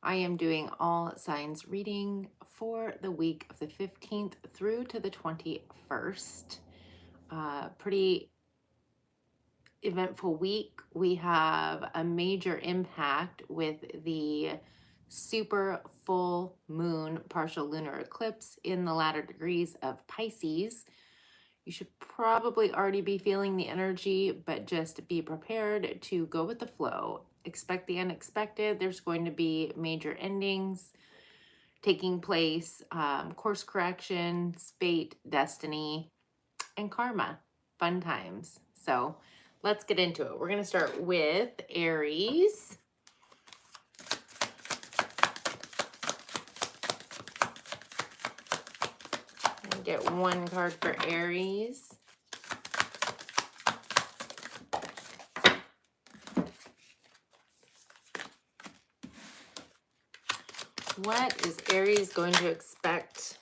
I am doing all signs reading for the week of the 15th through to the 21st. Pretty eventful week. We have a major impact with the super full moon partial lunar eclipse in the latter degrees of Pisces. You should probably already be feeling the energy, but just be prepared to go with the flow. Expect the unexpected. There's going to be major endings taking place, course corrections, fate, destiny, and karma. Fun times. So let's get into it. We're going to start with Aries. Get one card for Aries. What is Aries going to expect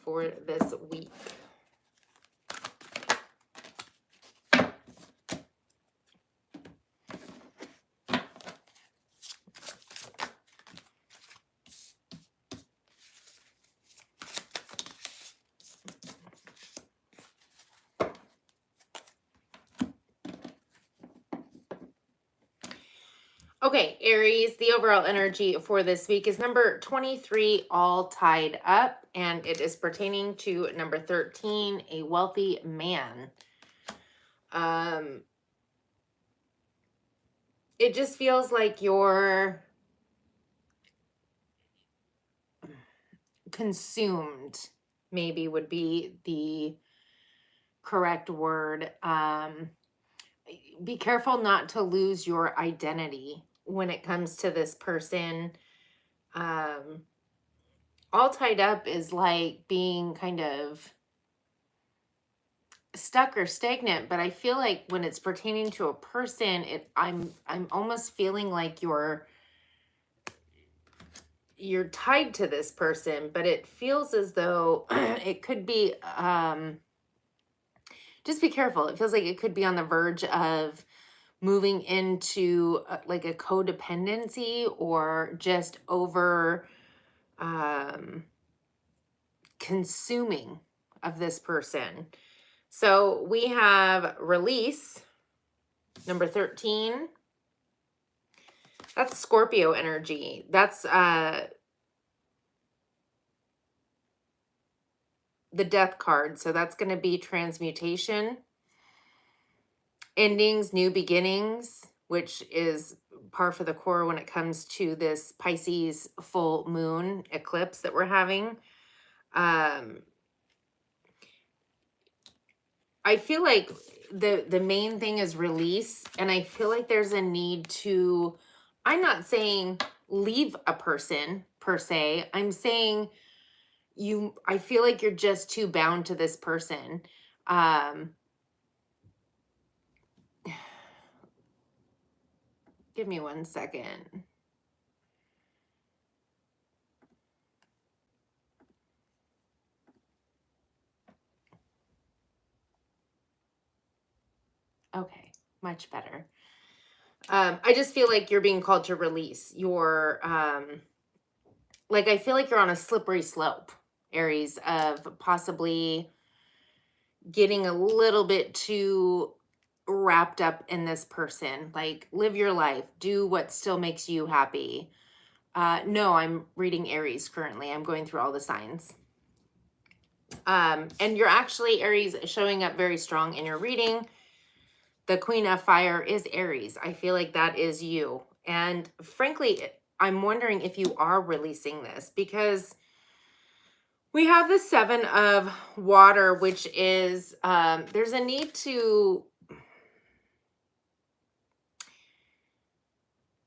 for this week? Okay, Aries, the overall energy for this week is number 23, all tied up, and it is pertaining to number 13, a wealthy man. It just feels like you're consumed, maybe would be the correct word. Be careful not to lose your identity when it comes to this person. All tied up is like being kind of stuck or stagnant, but I feel like when it's pertaining to a person, I'm almost feeling like you're tied to this person, but it feels as though it could be just be careful. It feels like it could be on the verge of moving into like a codependency or just over consuming of this person. So we have release, number 13. That's Scorpio energy. That's the death card. So that's going to be transmutation, endings, new beginnings, which is par for the core when it comes to this Pisces full moon eclipse that we're having. I feel like the main thing is release, and I feel like there's a need to, I'm not saying leave a person per se. I'm saying I feel like you're just too bound to this person. Give me 1 second. Okay, much better. I just feel like you're being called to release your, like, I feel like you're on a slippery slope, Aries, of possibly getting a little bit too wrapped up in this person. Like, live your life, do what still makes you happy. No, I'm reading Aries currently. I'm going through all the signs. And you're actually, Aries, showing up very strong in your reading. The Queen of Fire is Aries. I feel like that is you. And frankly, I'm wondering if you are releasing this, because we have the 7 of Water, which is, there's a need to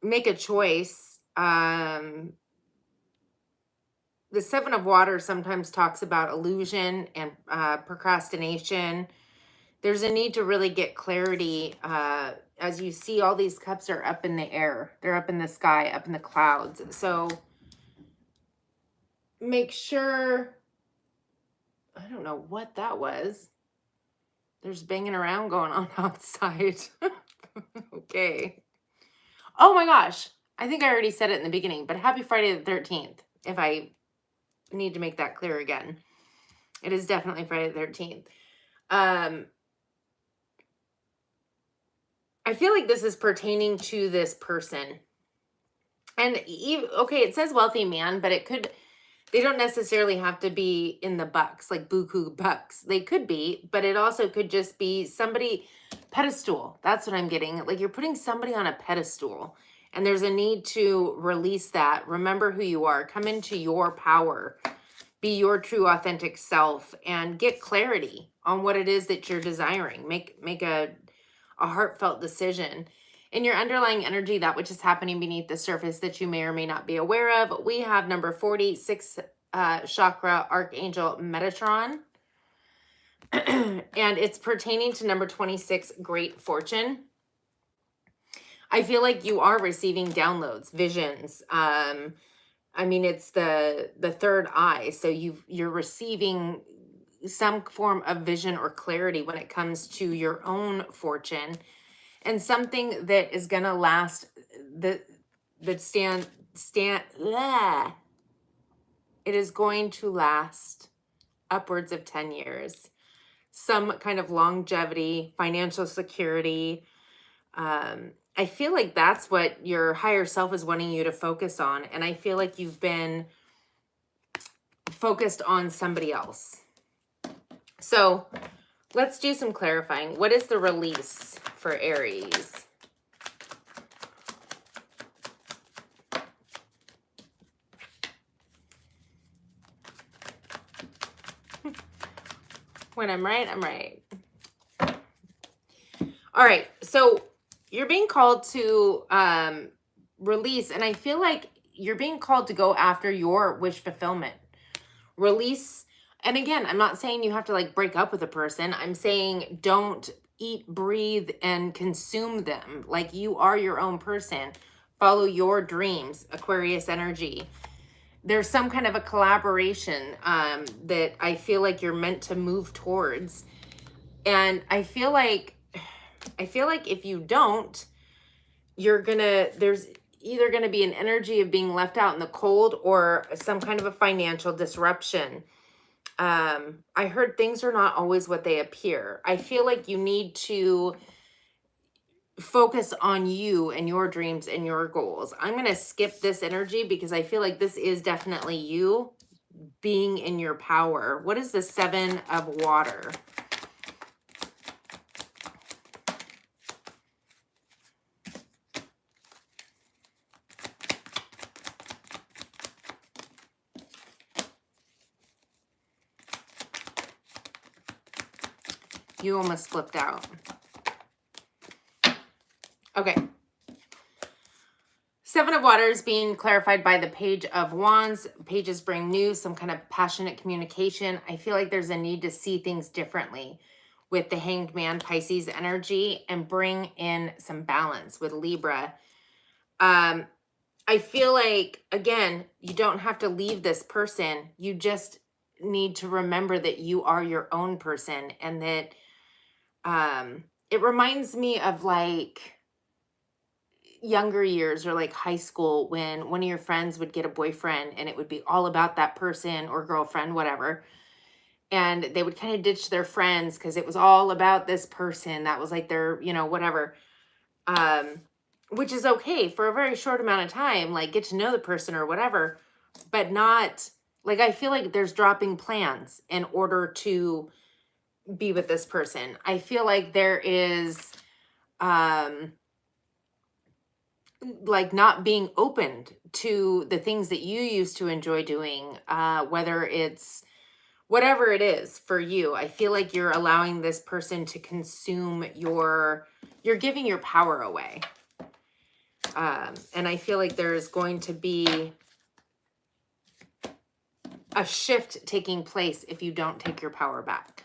make a choice. The 7 of Water sometimes talks about illusion and procrastination. There's a need to really get clarity. As you see, all these cups are up in the air. They're up in the sky, up in the clouds. So make sure, I don't know what that was. There's banging around going on outside. Okay. Oh my gosh. I think I already said it in the beginning, but happy Friday the 13th. If I need to make that clear again. It is definitely Friday the 13th. I feel like this is pertaining to this person. And okay, it says wealthy man, but they don't necessarily have to be in the bucks, like buku bucks. They could be, but it also could just be somebody, pedestal. That's what I'm getting. Like you're putting somebody on a pedestal and there's a need to release that. Remember who you are. Come into your power. Be your true authentic self and get clarity on what it is that you're desiring. Make a heartfelt decision. In your underlying energy, that which is happening beneath the surface that you may or may not be aware of, we have number 46 chakra Archangel Metatron. And it's pertaining to number 26, Great Fortune. I feel like you are receiving downloads, visions. I mean, it's the third eye. So you're receiving some form of vision or clarity when it comes to your own fortune. And something that is going to last, it is going to last upwards of 10 years. Some kind of longevity, financial security. I feel like that's what your higher self is wanting you to focus on. And I feel like you've been focused on somebody else. So let's do some clarifying. What is the release for Aries? When I'm right, I'm right. All right. So you're being called to release. And I feel like you're being called to go after your wish fulfillment. Release. And again, I'm not saying you have to like break up with a person. I'm saying don't eat, breathe, and consume them. Like you are your own person. Follow your dreams, Aquarius energy. There's some kind of a collaboration that I feel like you're meant to move towards. And I feel like if you don't, there's either gonna be an energy of being left out in the cold or some kind of a financial disruption. I heard things are not always what they appear. I feel like you need to focus on you and your dreams and your goals. I'm going to skip this energy because I feel like this is definitely you being in your power. What is the 7 of water? You almost flipped out. Okay. 7 of Waters being clarified by the Page of Wands. Pages bring news, some kind of passionate communication. I feel like there's a need to see things differently with the Hanged Man Pisces energy and bring in some balance with Libra. I feel like, again, you don't have to leave this person. You just need to remember that you are your own person and that it reminds me of like younger years or like high school when one of your friends would get a boyfriend and it would be all about that person or girlfriend, whatever. And they would kind of ditch their friends because it was all about this person. That was like their, whatever. Which is okay for a very short amount of time, like get to know the person or whatever, but not like, I feel like there's dropping plans in order to be with this person. I feel like there is, like not being opened to the things that you used to enjoy doing, whether it's whatever it is for you. I feel like you're allowing this person to consume you're giving your power away. And I feel like there's going to be a shift taking place if you don't take your power back.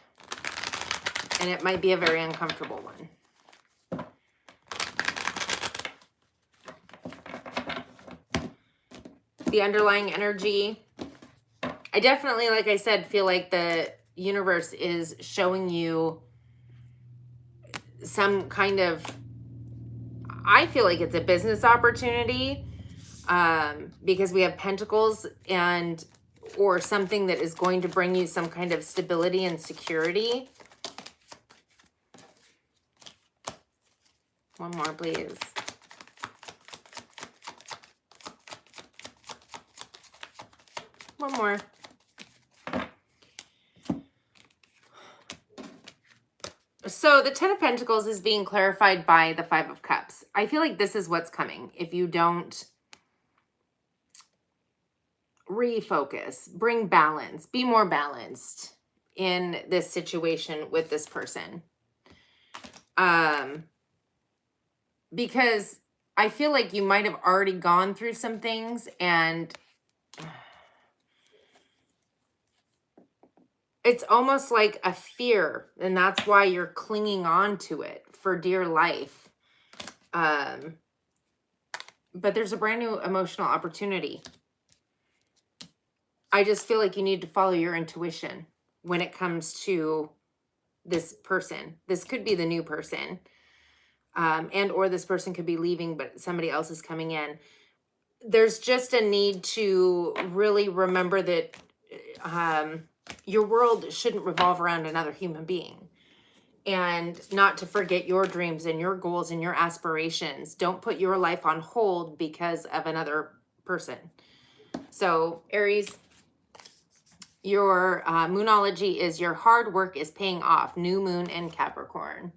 And it might be a very uncomfortable one. The underlying energy, I definitely, like I said, feel like the universe is showing you some kind of, I feel like it's a business opportunity because we have pentacles or something that is going to bring you some kind of stability and security. One more, please. One more. So the Ten of Pentacles is being clarified by the Five of Cups. I feel like this is what's coming if you don't refocus, bring balance, be more balanced in this situation with this person. Because I feel like you might have already gone through some things and it's almost like a fear, and that's why you're clinging on to it for dear life. But there's a brand new emotional opportunity. I just feel like you need to follow your intuition when it comes to this person. This could be the new person. And or this person could be leaving, but somebody else is coming in. There's just a need to really remember that your world shouldn't revolve around another human being, and not to forget your dreams and your goals and your aspirations. Don't put your life on hold because of another person. So Aries, your moonology is your hard work is paying off. New moon in Capricorn.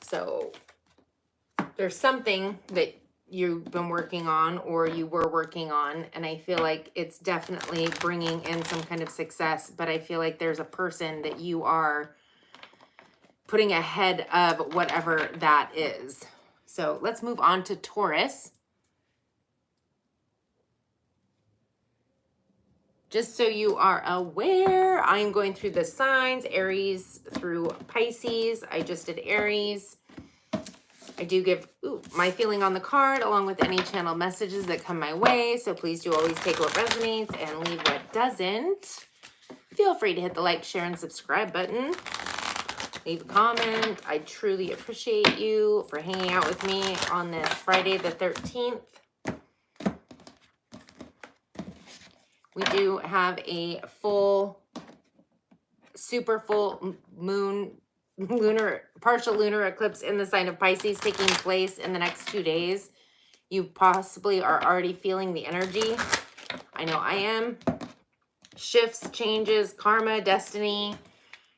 So there's something that you've been working on or you were working on, and I feel like it's definitely bringing in some kind of success, but I feel like there's a person that you are putting ahead of whatever that is. So let's move on to Taurus. Just so you are aware, I'm going through the signs, Aries through Pisces. I just did Aries. I do give my feeling on the card along with any channel messages that come my way. So please do always take what resonates and leave what doesn't. Feel free to hit the like, share, and subscribe button. Leave a comment. I truly appreciate you for hanging out with me on this Friday the 13th. We do have a super full moon, partial lunar eclipse in the sign of Pisces taking place in the next 2 days. You possibly are already feeling the energy. I know I am. Shifts, changes, karma, destiny,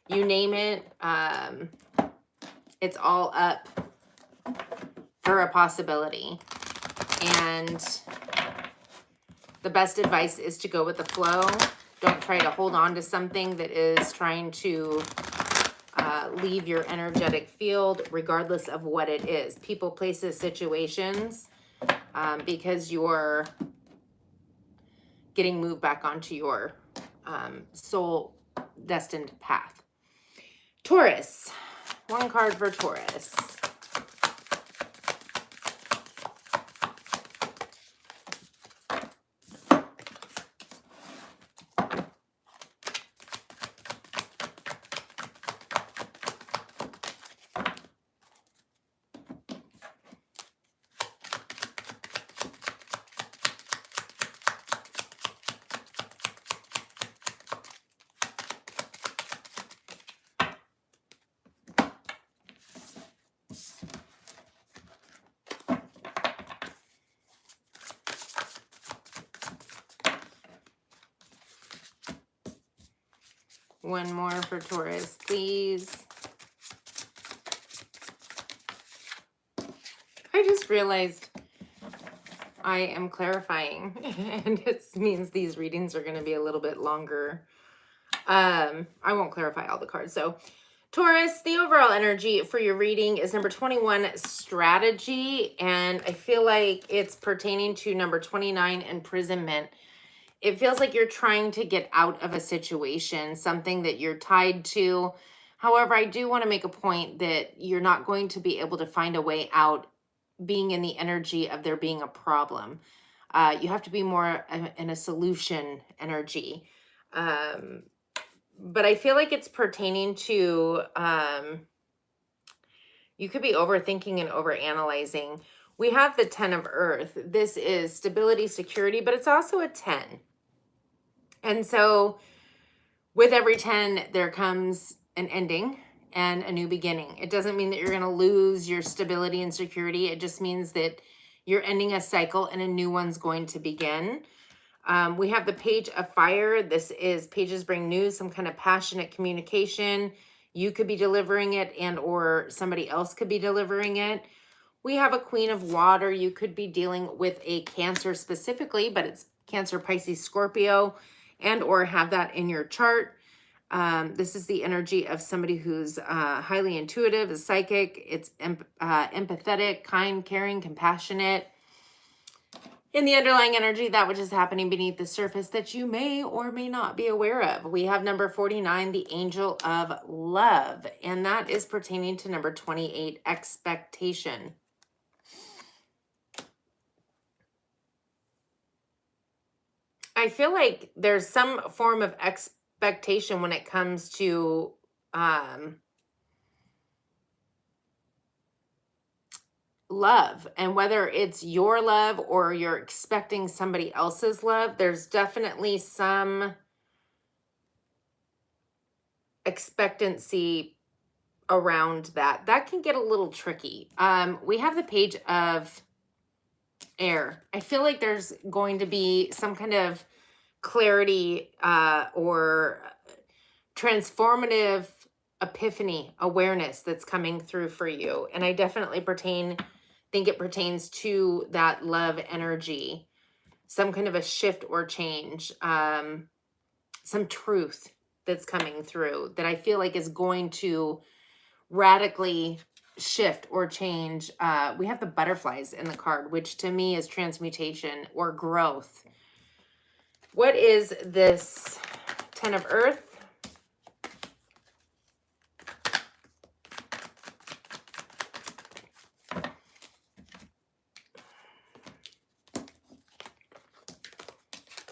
you name it. It's all up for a possibility. And the best advice is to go with the flow. Don't try to hold on to something that is trying to leave your energetic field, regardless of what it is. People, places, situations, because you're getting moved back onto your soul destined path. Taurus. One card for Taurus. One more for Taurus, please. I just realized I am clarifying, and it means these readings are going to be a little bit longer. I won't clarify all the cards. So Taurus, the overall energy for your reading is number 21, strategy. And I feel like it's pertaining to number 29, imprisonment. It feels like you're trying to get out of a situation, something that you're tied to. However, I do want to make a point that you're not going to be able to find a way out being in the energy of there being a problem. You have to be more in a solution energy. But I feel like it's pertaining to You could be overthinking and overanalyzing. We have the 10 of Earth. This is stability, security, but it's also a 10. And so with every 10, there comes an ending and a new beginning. It doesn't mean that you're going to lose your stability and security. It just means that you're ending a cycle and a new one's going to begin. We have the Page of Fire. This is pages bring news, some kind of passionate communication. You could be delivering it and or somebody else could be delivering it. We have a Queen of Water. You could be dealing with a Cancer specifically, but it's Cancer, Pisces, Scorpio, and or have that in your chart. This is the energy of somebody who's highly intuitive, is psychic. It's empathetic, kind, caring, compassionate. In the underlying energy, that which is happening beneath the surface that you may or may not be aware of. We have number 49, the Angel of Love, and that is pertaining to number 28, expectation. I feel like there's some form of expectation when it comes to love, and whether it's your love or you're expecting somebody else's love, there's definitely some expectancy around that. That can get a little tricky. We have the Page of Air. I feel like there's going to be some kind of clarity or transformative epiphany awareness that's coming through for you. And I definitely think it pertains to that love energy, some kind of a shift or change, some truth that's coming through that I feel like is going to radically shift or change. We have the butterflies in the card, which to me is transmutation or growth. What is this 10 of Earth?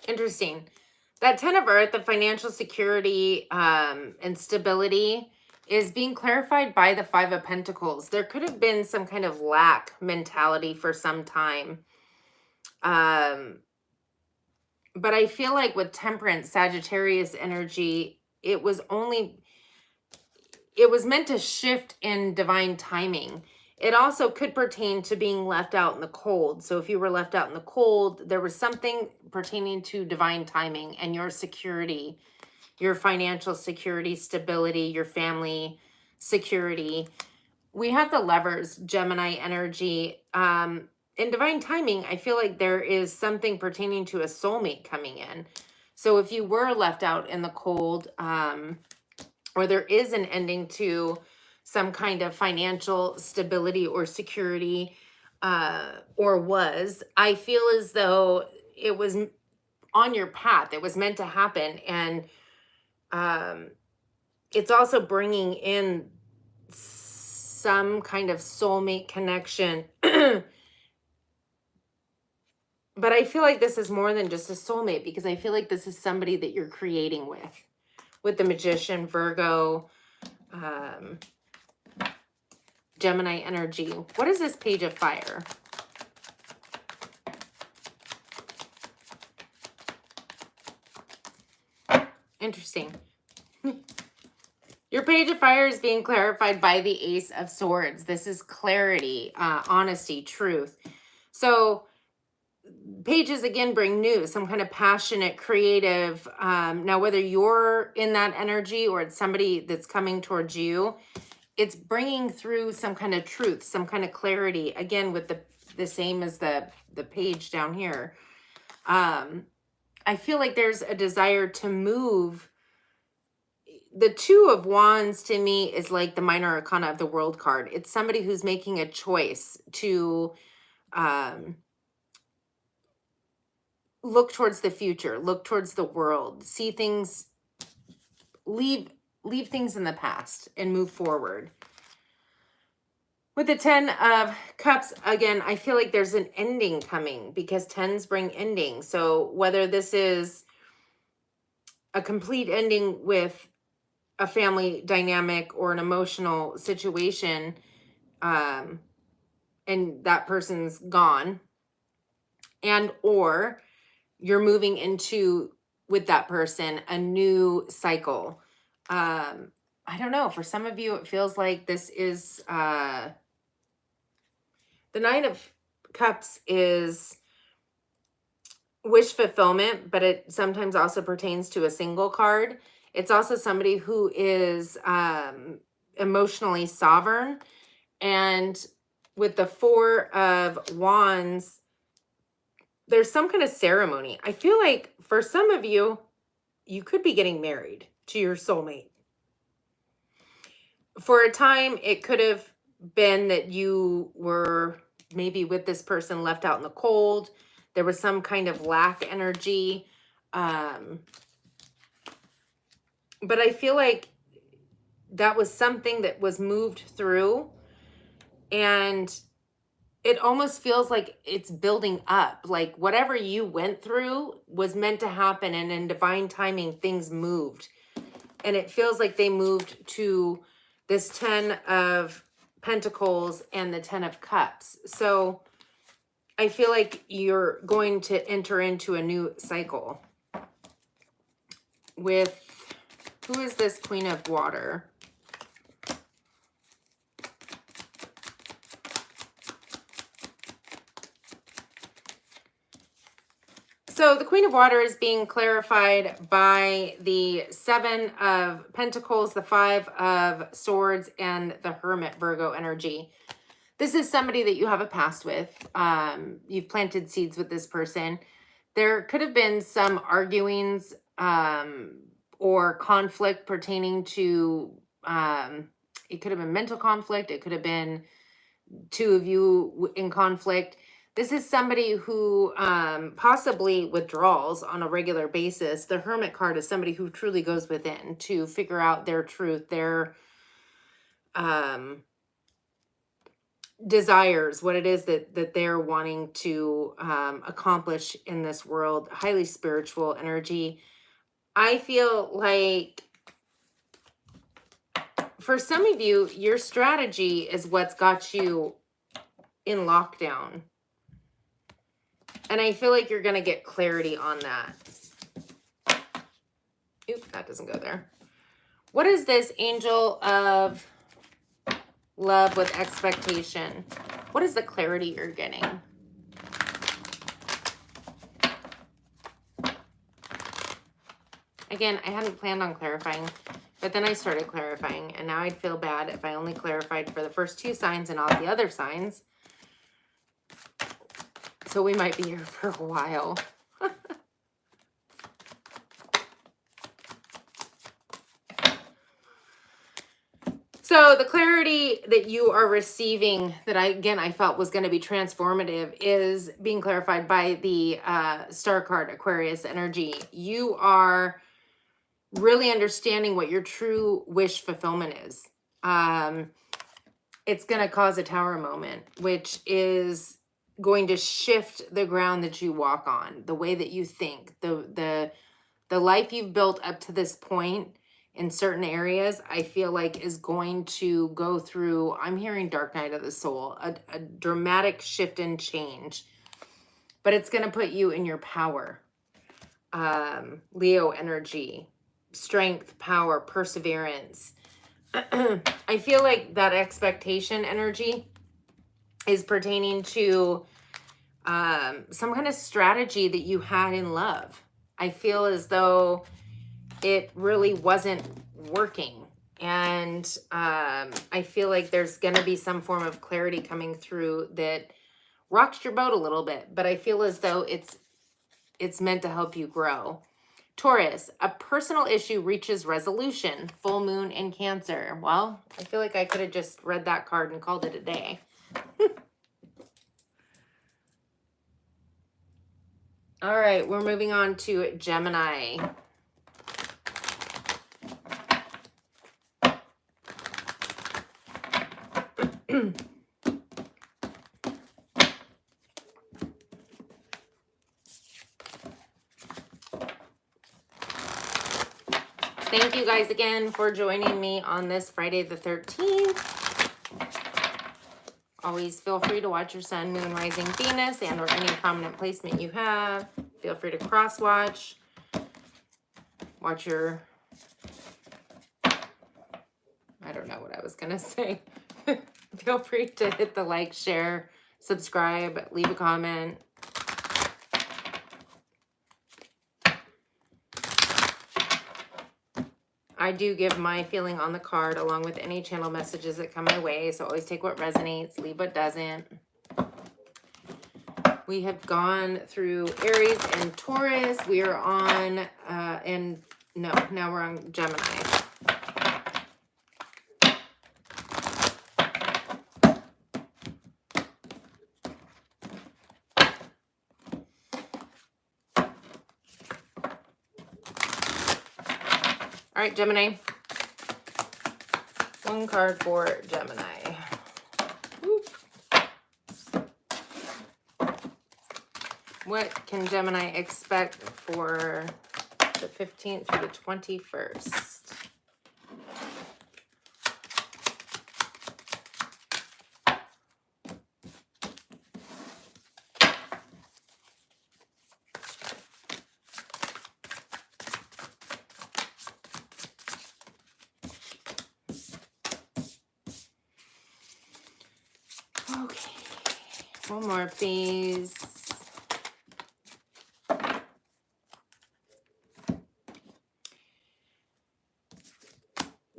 Interesting. That 10 of Earth, the financial security and stability is being clarified by the 5 of Pentacles. There could have been some kind of lack mentality for some time. But I feel like with Temperance, Sagittarius energy, it was meant to shift in divine timing. It also could pertain to being left out in the cold. So if you were left out in the cold, there was something pertaining to divine timing and your security, your financial security, stability, your family security. We have the Lovers, Gemini energy. In divine timing, I feel like there is something pertaining to a soulmate coming in. So if you were left out in the cold, or there is an ending to some kind of financial stability or security, or was, I feel as though it was on your path. It was meant to happen. And it's also bringing in some kind of soulmate connection. But I feel like this is more than just a soulmate, because I feel like this is somebody that you're creating with the Magician, Virgo, Gemini energy. What is this Page of Fire? Interesting. Your Page of Fire is being clarified by the Ace of Swords. This is clarity, honesty, truth. So pages again bring news, some kind of passionate, creative. Now, whether you're in that energy or it's somebody that's coming towards you, it's bringing through some kind of truth, some kind of clarity. Again, with the same as the page down here. I feel like there's a desire to move. The Two of Wands to me is like the minor arcana of the World card. It's somebody who's making a choice to look towards the future, look towards the world, see things, leave things in the past and move forward. With the 10 of Cups, again, I feel like there's an ending coming, because 10s bring endings. So whether this is a complete ending with a family dynamic or an emotional situation, and that person's gone, and or you're moving into, with that person, a new cycle. I don't know, for some of you it feels like this is the Nine of Cups is wish fulfillment, but it sometimes also pertains to a single card. It's also somebody who is emotionally sovereign. And with the Four of Wands, there's some kind of ceremony. I feel like for some of you, you could be getting married to your soulmate. For a time, it could have been that you were maybe with this person left out in the cold. There was some kind of lack energy. But I feel like that was something that was moved through, and it almost feels like it's building up. Like whatever you went through was meant to happen, and in divine timing, things moved. And it feels like they moved to this 10 of Pentacles and the 10 of Cups. So I feel like you're going to enter into a new cycle with, who is this Queen of Water? So the Queen of Water is being clarified by the 7 of Pentacles, the 5 of Swords, and the Hermit Virgo energy. This is somebody that you have a past with. You've planted seeds with this person. There could have been some arguings or conflict pertaining to, it could have been mental conflict. It could have been two of you in conflict. This is somebody who possibly withdraws on a regular basis. The Hermit card is somebody who truly goes within to figure out their truth, their desires, what it is that they're wanting to accomplish in this world. Highly spiritual energy. I feel like for some of you, your strategy is what's got you in lockdown. And I feel like you're going to get clarity on that. Oop, that doesn't go there. What is this Angel of Love with expectation? What is the clarity you're getting? Again, I hadn't planned on clarifying, but then I started clarifying, and now I'd feel bad if I only clarified for the first 2 signs and not the other signs. So we might be here for a while. So the clarity that you are receiving that I felt was going to be transformative is being clarified by the star card, Aquarius energy. You are really understanding what your true wish fulfillment is. It's going to cause a tower moment, which is going to shift the ground that you walk on, the way that you think, the life you've built up to this point in certain areas, I feel like is going to go through, I'm hearing dark night of the soul, a dramatic shift and change, but it's going to put you in your power. Leo energy, strength, power, perseverance. I feel like that expectation energy is pertaining to some kind of strategy that you had in love. I feel as though it really wasn't working. And I feel like there's going to be some form of clarity coming through that rocks your boat a little bit. But I feel as though it's meant to help you grow. Taurus, a personal issue reaches resolution. Full moon in Cancer. Well, I feel like I could have just read that card and called it a day. All right, we're moving on to Gemini. Thank you guys again for joining me on this Friday the 13th. Always feel free to watch your sun, moon, rising, Venus, and or any prominent placement you have. Feel free to cross watch. Watch your, I don't know what I was going to say. Feel free to hit the like, share, subscribe, leave a comment. I do give my feeling on the card along with any channel messages that come my way. So always take what resonates, leave what doesn't. We have gone through Aries and Taurus. We are on, now we're on Gemini. All right, Gemini. One card for Gemini. Whoop. What can Gemini expect for the 15th to the 21st? Okay, one more, please.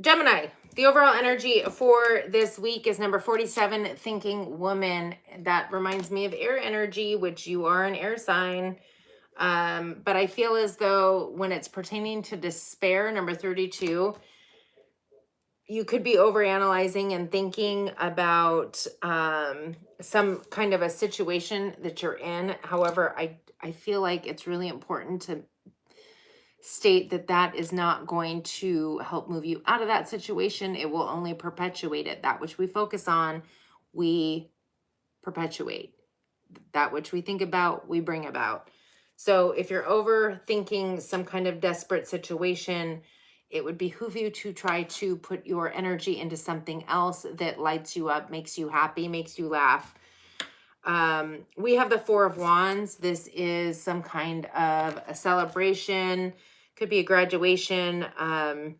Gemini, the overall energy for this week is number 47, Thinking Woman. That reminds me of air energy, which you are an air sign. But I feel as though when it's pertaining to despair, number 32, you could be overanalyzing and thinking about some kind of a situation that you're in. However, I feel like it's really important to state that that is not going to help move you out of that situation. It will only perpetuate it. That which we focus on, we perpetuate. That which we think about, we bring about. So if you're overthinking some kind of desperate situation, it would behoove you to try to put your energy into something else that lights you up, makes you happy, makes you laugh. We have the Four of Wands. This is some kind of a celebration. Could be a graduation, a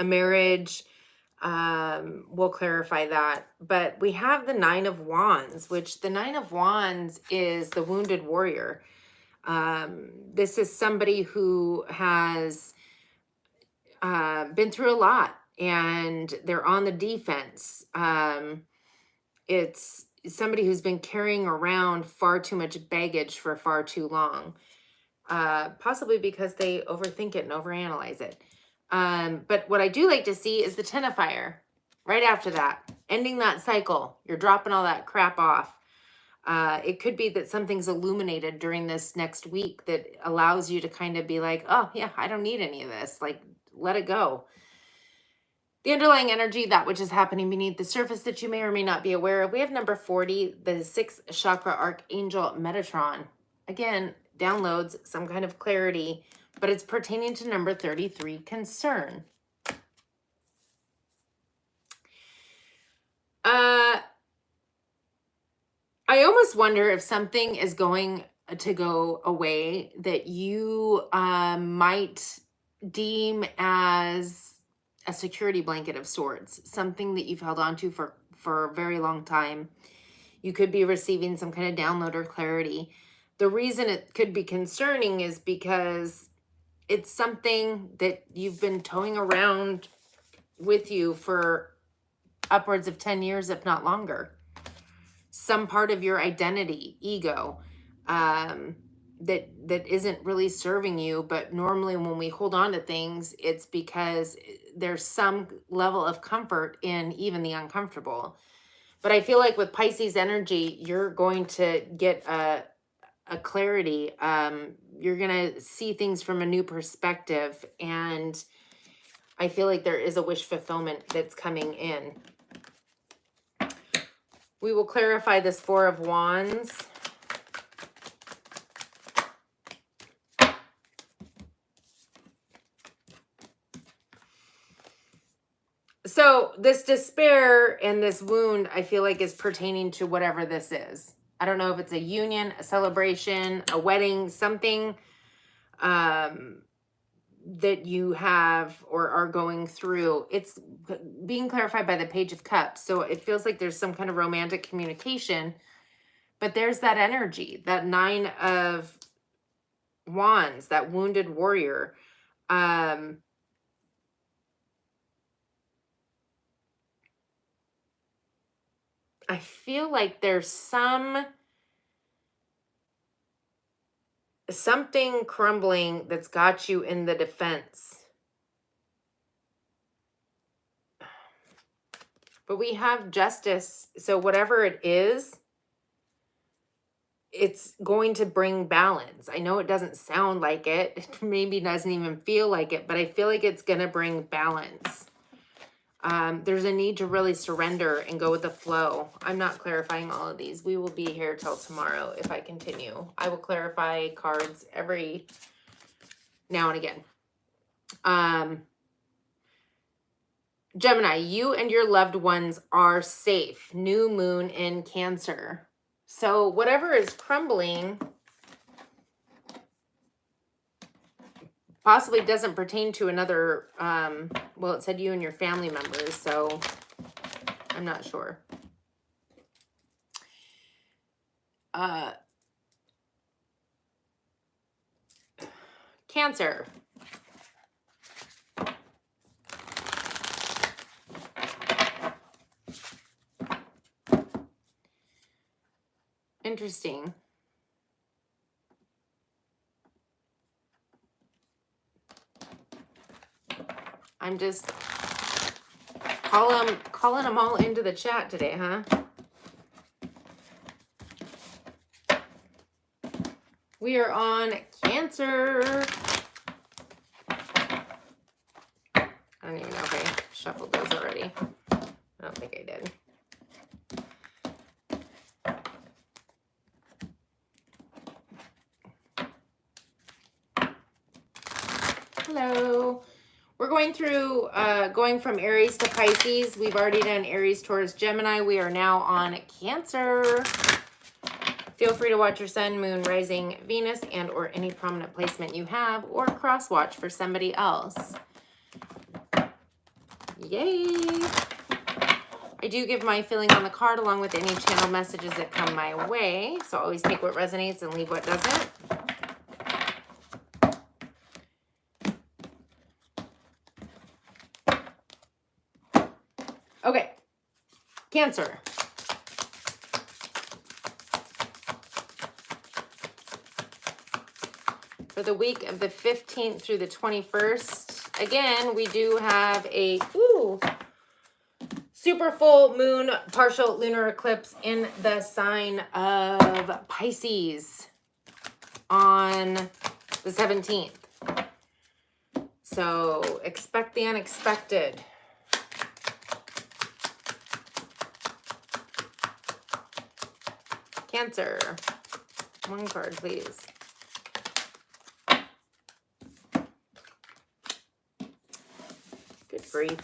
marriage. We'll clarify that. But we have the Nine of Wands, which the Nine of Wands is the wounded warrior. This is somebody who has been through a lot and they're on the defense. It's somebody who's been carrying around far too much baggage for far too long. Possibly because they overthink it and overanalyze it. But what I do like to see is the Ten of Fire right after that, ending that cycle. You're dropping all that crap off. It could be that something's illuminated during this next week that allows you to kind of be like, oh yeah, I don't need any of this. Like, let it go. The underlying energy, that which is happening beneath the surface that you may or may not be aware of. We have number 40, the 6th chakra archangel Metatron. Again, downloads some kind of clarity, but it's pertaining to number 33, concern. I almost wonder if something is going to go away that you might deem as a security blanket of sorts, something that you've held on to for a very long time. You could be receiving some kind of download or clarity. The reason it could be concerning is because it's something that you've been towing around with you for upwards of 10 years, if not longer. Some part of your identity, ego, that isn't really serving you. But normally when we hold on to things, it's because there's some level of comfort in even the uncomfortable. But I feel like with Pisces energy, you're going to get a clarity. You're going to see things from a new perspective. And I feel like there is a wish fulfillment that's coming in. We will clarify this Four of Wands. So this despair and this wound, I feel like, is pertaining to whatever this is. I don't know if it's a union, a celebration, a wedding, something that you have or are going through. It's being clarified by the Page of Cups. So it feels like there's some kind of romantic communication, but there's that energy, that Nine of Wands, that wounded warrior. I feel like there's something crumbling that's got you in the defense. But we have justice. So whatever it is, it's going to bring balance. I know it doesn't sound like it. It maybe doesn't even feel like it, but I feel like it's going to bring balance. There's a need to really surrender and go with the flow. I'm not clarifying all of these. We will be here till tomorrow if I continue. I will clarify cards every now and again. Gemini, you and your loved ones are safe. New moon in Cancer. So whatever is crumbling possibly doesn't pertain to another, well, it said you and your family members, so I'm not sure. Cancer. Interesting. I'm just calling them all into the chat today, huh? We are on Cancer. I don't even know if I shuffled those already. I don't think I did. Hello. We're going through, going from Aries to Pisces. We've already done Aries, Taurus, Gemini. We are now on Cancer. Feel free to watch your sun, moon, rising, Venus, and or any prominent placement you have, or cross watch for somebody else. Yay! I do give my feeling on the card along with any channel messages that come my way. So always take what resonates and leave what doesn't. Okay, Cancer. For the week of the 15th through the 21st, again, we do have a super full moon, partial lunar eclipse in the sign of Pisces on the 17th. So expect the unexpected. Cancer. One card, please. Good grief.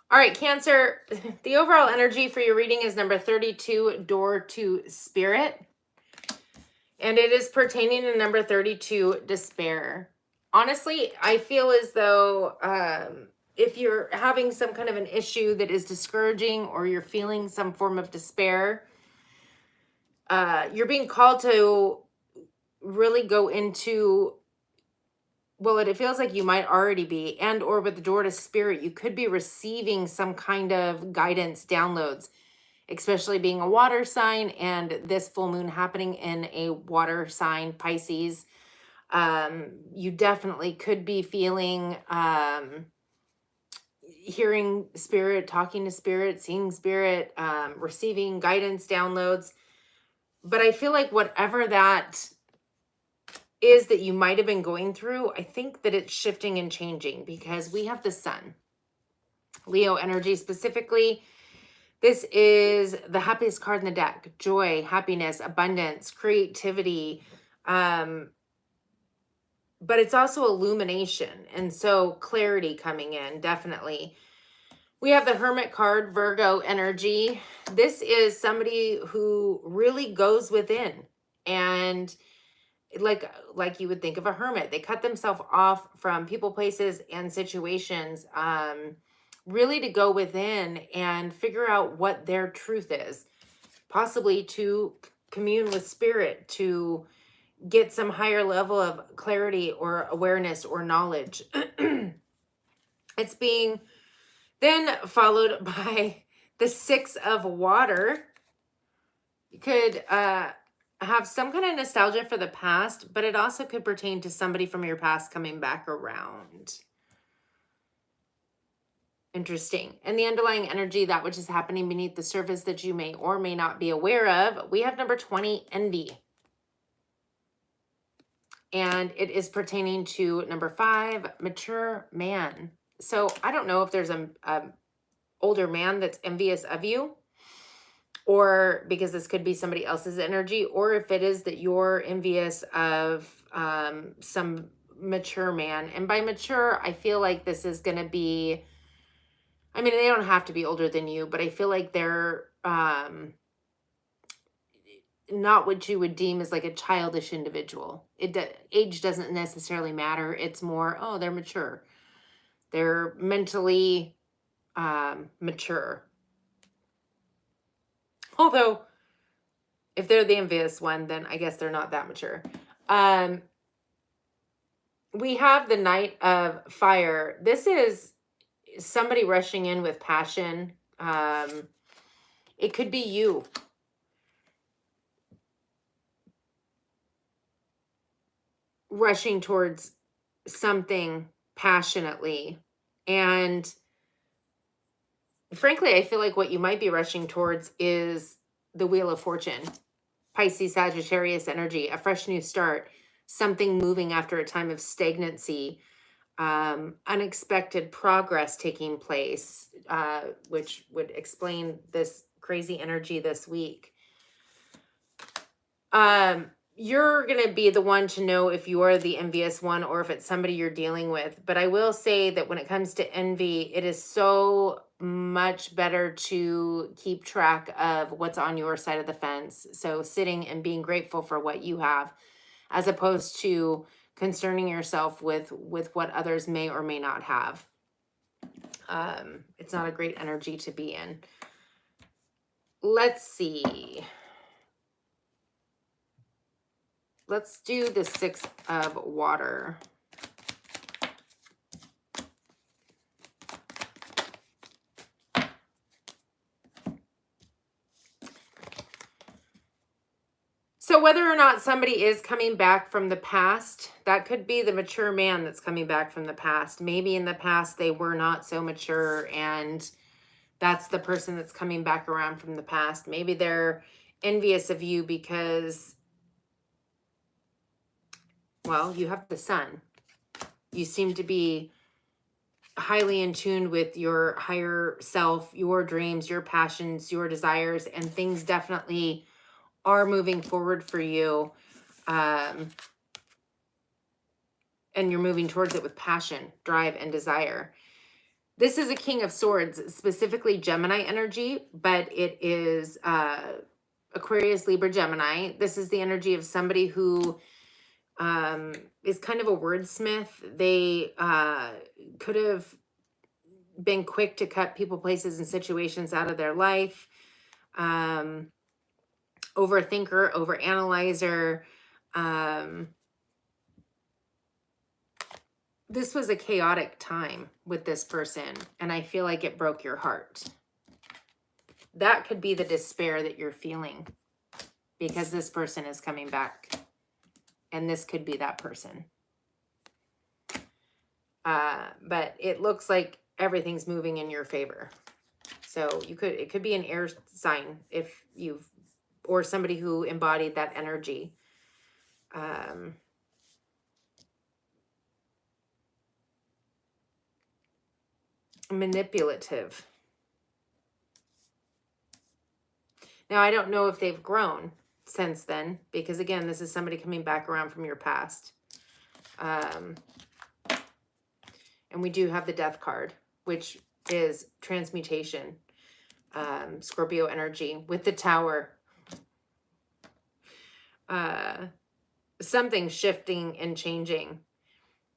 All right, Cancer, the overall energy for your reading is number 32, Door to Spirit. And it is pertaining to number 32, Despair. Honestly, I feel as though if you're having some kind of an issue that is discouraging or you're feeling some form of despair, you're being called to really go into, well, it feels like you might already be, and or with the Door to Spirit, you could be receiving some kind of guidance, downloads, especially being a water sign and this full moon happening in a water sign, Pisces. You definitely could be feeling, hearing spirit, talking to spirit, seeing spirit, receiving guidance, downloads. But I feel like whatever that is that you might have been going through, I think that it's shifting and changing because we have the sun, Leo energy specifically. This is the happiest card in the deck. Joy, happiness, abundance, creativity. But it's also illumination. And so clarity coming in, definitely. We have the Hermit card, Virgo energy. This is somebody who really goes within, and like you would think of a hermit. They cut themselves off from people, places, and situations, really to go within and figure out what their truth is, possibly to commune with spirit, to get some higher level of clarity or awareness or knowledge. It's being then followed by the Six of Water. You could have some kind of nostalgia for the past, but it also could pertain to somebody from your past coming back around. Interesting. And the underlying energy, that which is happening beneath the surface that you may or may not be aware of. We have number 20, envy. And it is pertaining to number 5, mature man. So I don't know if there's a older man that's envious of you, or because this could be somebody else's energy, or if it is that you're envious of some mature man. And by mature, I feel like this is going to be, I mean, they don't have to be older than you, but I feel like they're not what you would deem as like a childish individual. Age doesn't necessarily matter. It's more, oh, they're mature. They're mentally mature. Although, if they're the envious one, then I guess they're not that mature. We have the Knight of Fire. This is somebody rushing in with passion. It could be you. Rushing towards something passionately. And frankly, I feel like what you might be rushing towards is the Wheel of Fortune. Pisces, Sagittarius energy, a fresh new start, something moving after a time of stagnancy, unexpected progress taking place, which would explain this crazy energy this week. You're going to be the one to know if you are the envious one or if it's somebody you're dealing with. But I will say that when it comes to envy, it is so much better to keep track of what's on your side of the fence. So sitting and being grateful for what you have, as opposed to concerning yourself with what others may or may not have. It's not a great energy to be in. Let's see. Let's do the Six of Water. So whether or not somebody is coming back from the past, that could be the mature man that's coming back from the past. Maybe in the past they were not so mature, and that's the person that's coming back around from the past. Maybe they're envious of you because, well, you have the Sun. You seem to be highly in tune with your higher self, your dreams, your passions, your desires, and things definitely are moving forward for you. And you're moving towards it with passion, drive, and desire. This is a King of Swords, specifically Gemini energy, but it is Aquarius, Libra, Gemini. This is the energy of somebody who is kind of a wordsmith. They could have been quick to cut people, places, and situations out of their life. Overthinker, overanalyzer. This was a chaotic time with this person, and I feel like it broke your heart. That could be the despair that you're feeling because this person is coming back, and this could be that person. But it looks like everything's moving in your favor. So it could be an air sign if you've, or somebody who embodied that energy. Manipulative. Now, I don't know if they've grown since then, because again, this is somebody coming back around from your past. And we do have the Death card, which is transmutation, Scorpio energy with the Tower. Something shifting and changing.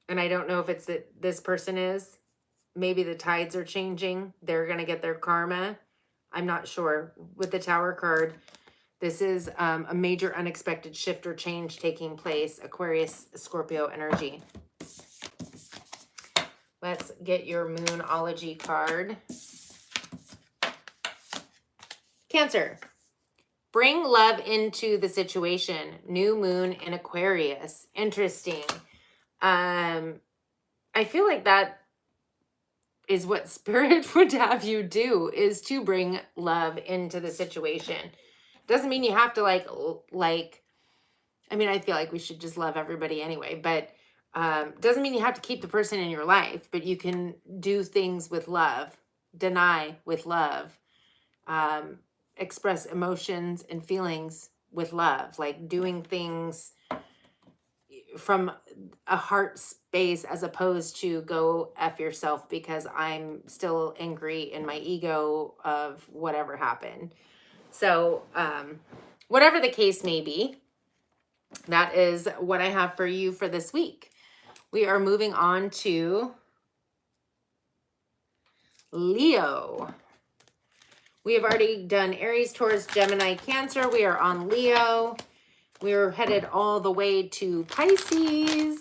And I don't know if it's that this person is. Maybe the tides are changing. They're going to get their karma. I'm not sure. With the Tower card, this is a major unexpected shift or change taking place. Aquarius, Scorpio energy. Let's get your Moonology card. Cancer. Bring love into the situation. New moon in Aquarius. Interesting. I feel like that is what Spirit would have you do, is to bring love into the situation. Doesn't mean you have to I mean, I feel like we should just love everybody anyway, but doesn't mean you have to keep the person in your life, but you can do things with love, deny with love, express emotions and feelings with love, like doing things from a heart space as opposed to go F yourself because I'm still angry in my ego of whatever happened. So whatever the case may be, that is what I have for you for this week. We are moving on to Leo. We have already done Aries, Taurus, Gemini, Cancer. We are on Leo. We're headed all the way to Pisces.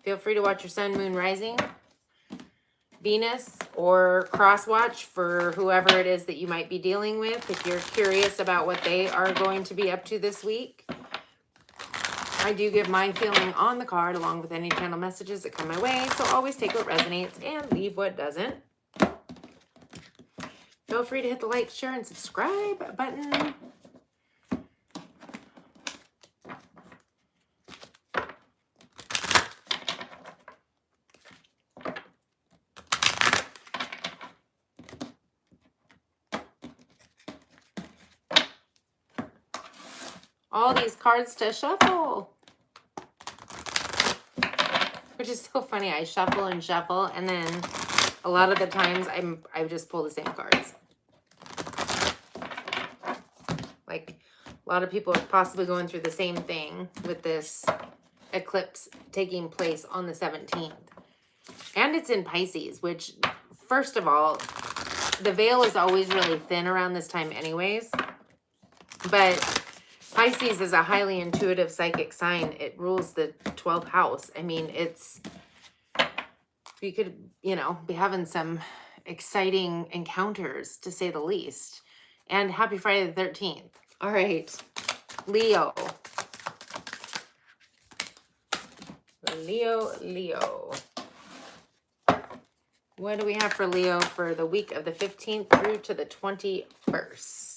Feel free to watch your sun, moon, rising, Venus, or cross watch for whoever it is that you might be dealing with. If you're curious about what they are going to be up to this week, I do give my feeling on the card along with any channel messages that come my way. So always take what resonates and leave what doesn't. Feel free to hit the like, share, and subscribe button. All these cards to shuffle, which is so funny. I shuffle and shuffle, and then a lot of the times I just pull the same cards. Like a lot of people are possibly going through the same thing with this eclipse taking place on the 17th. And it's in Pisces, which, first of all, the veil is always really thin around this time anyways. But Pisces is a highly intuitive psychic sign. It rules the 12th house. I mean, you could, be having some exciting encounters, to say the least. And happy Friday the 13th. All right, Leo. Leo. What do we have for Leo for the week of the 15th through to the 21st?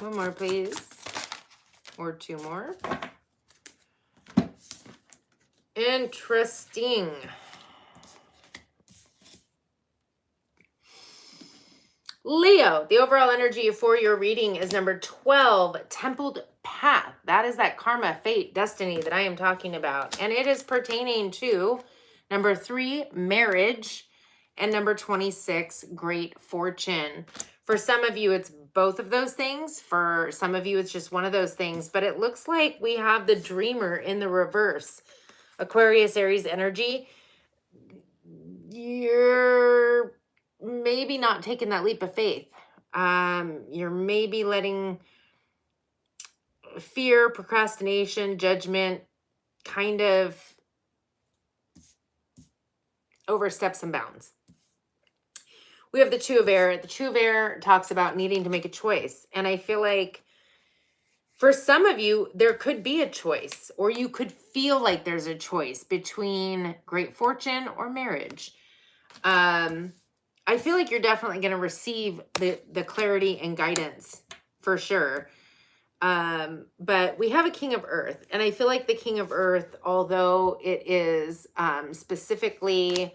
One more, please. Or two more. Interesting. Leo, the overall energy for your reading is number 12, Templed Path. That is that karma, fate, destiny that I am talking about. And it is pertaining to number 3, marriage, and number 26, great fortune. For some of you, it's both of those things. For some of you, it's just one of those things. But it looks like we have the dreamer in the reverse. Aquarius, Aries energy. You're maybe not taking that leap of faith. You're maybe letting fear, procrastination, judgment kind of overstep some bounds. We have the Two of Air. The Two of Air talks about needing to make a choice. And I feel like For some of you, there could be a choice, or you could feel like there's a choice between great fortune or marriage. I feel like you're definitely going to receive the clarity and guidance for sure. But we have a King of Earth, and I feel like the King of Earth, although it is specifically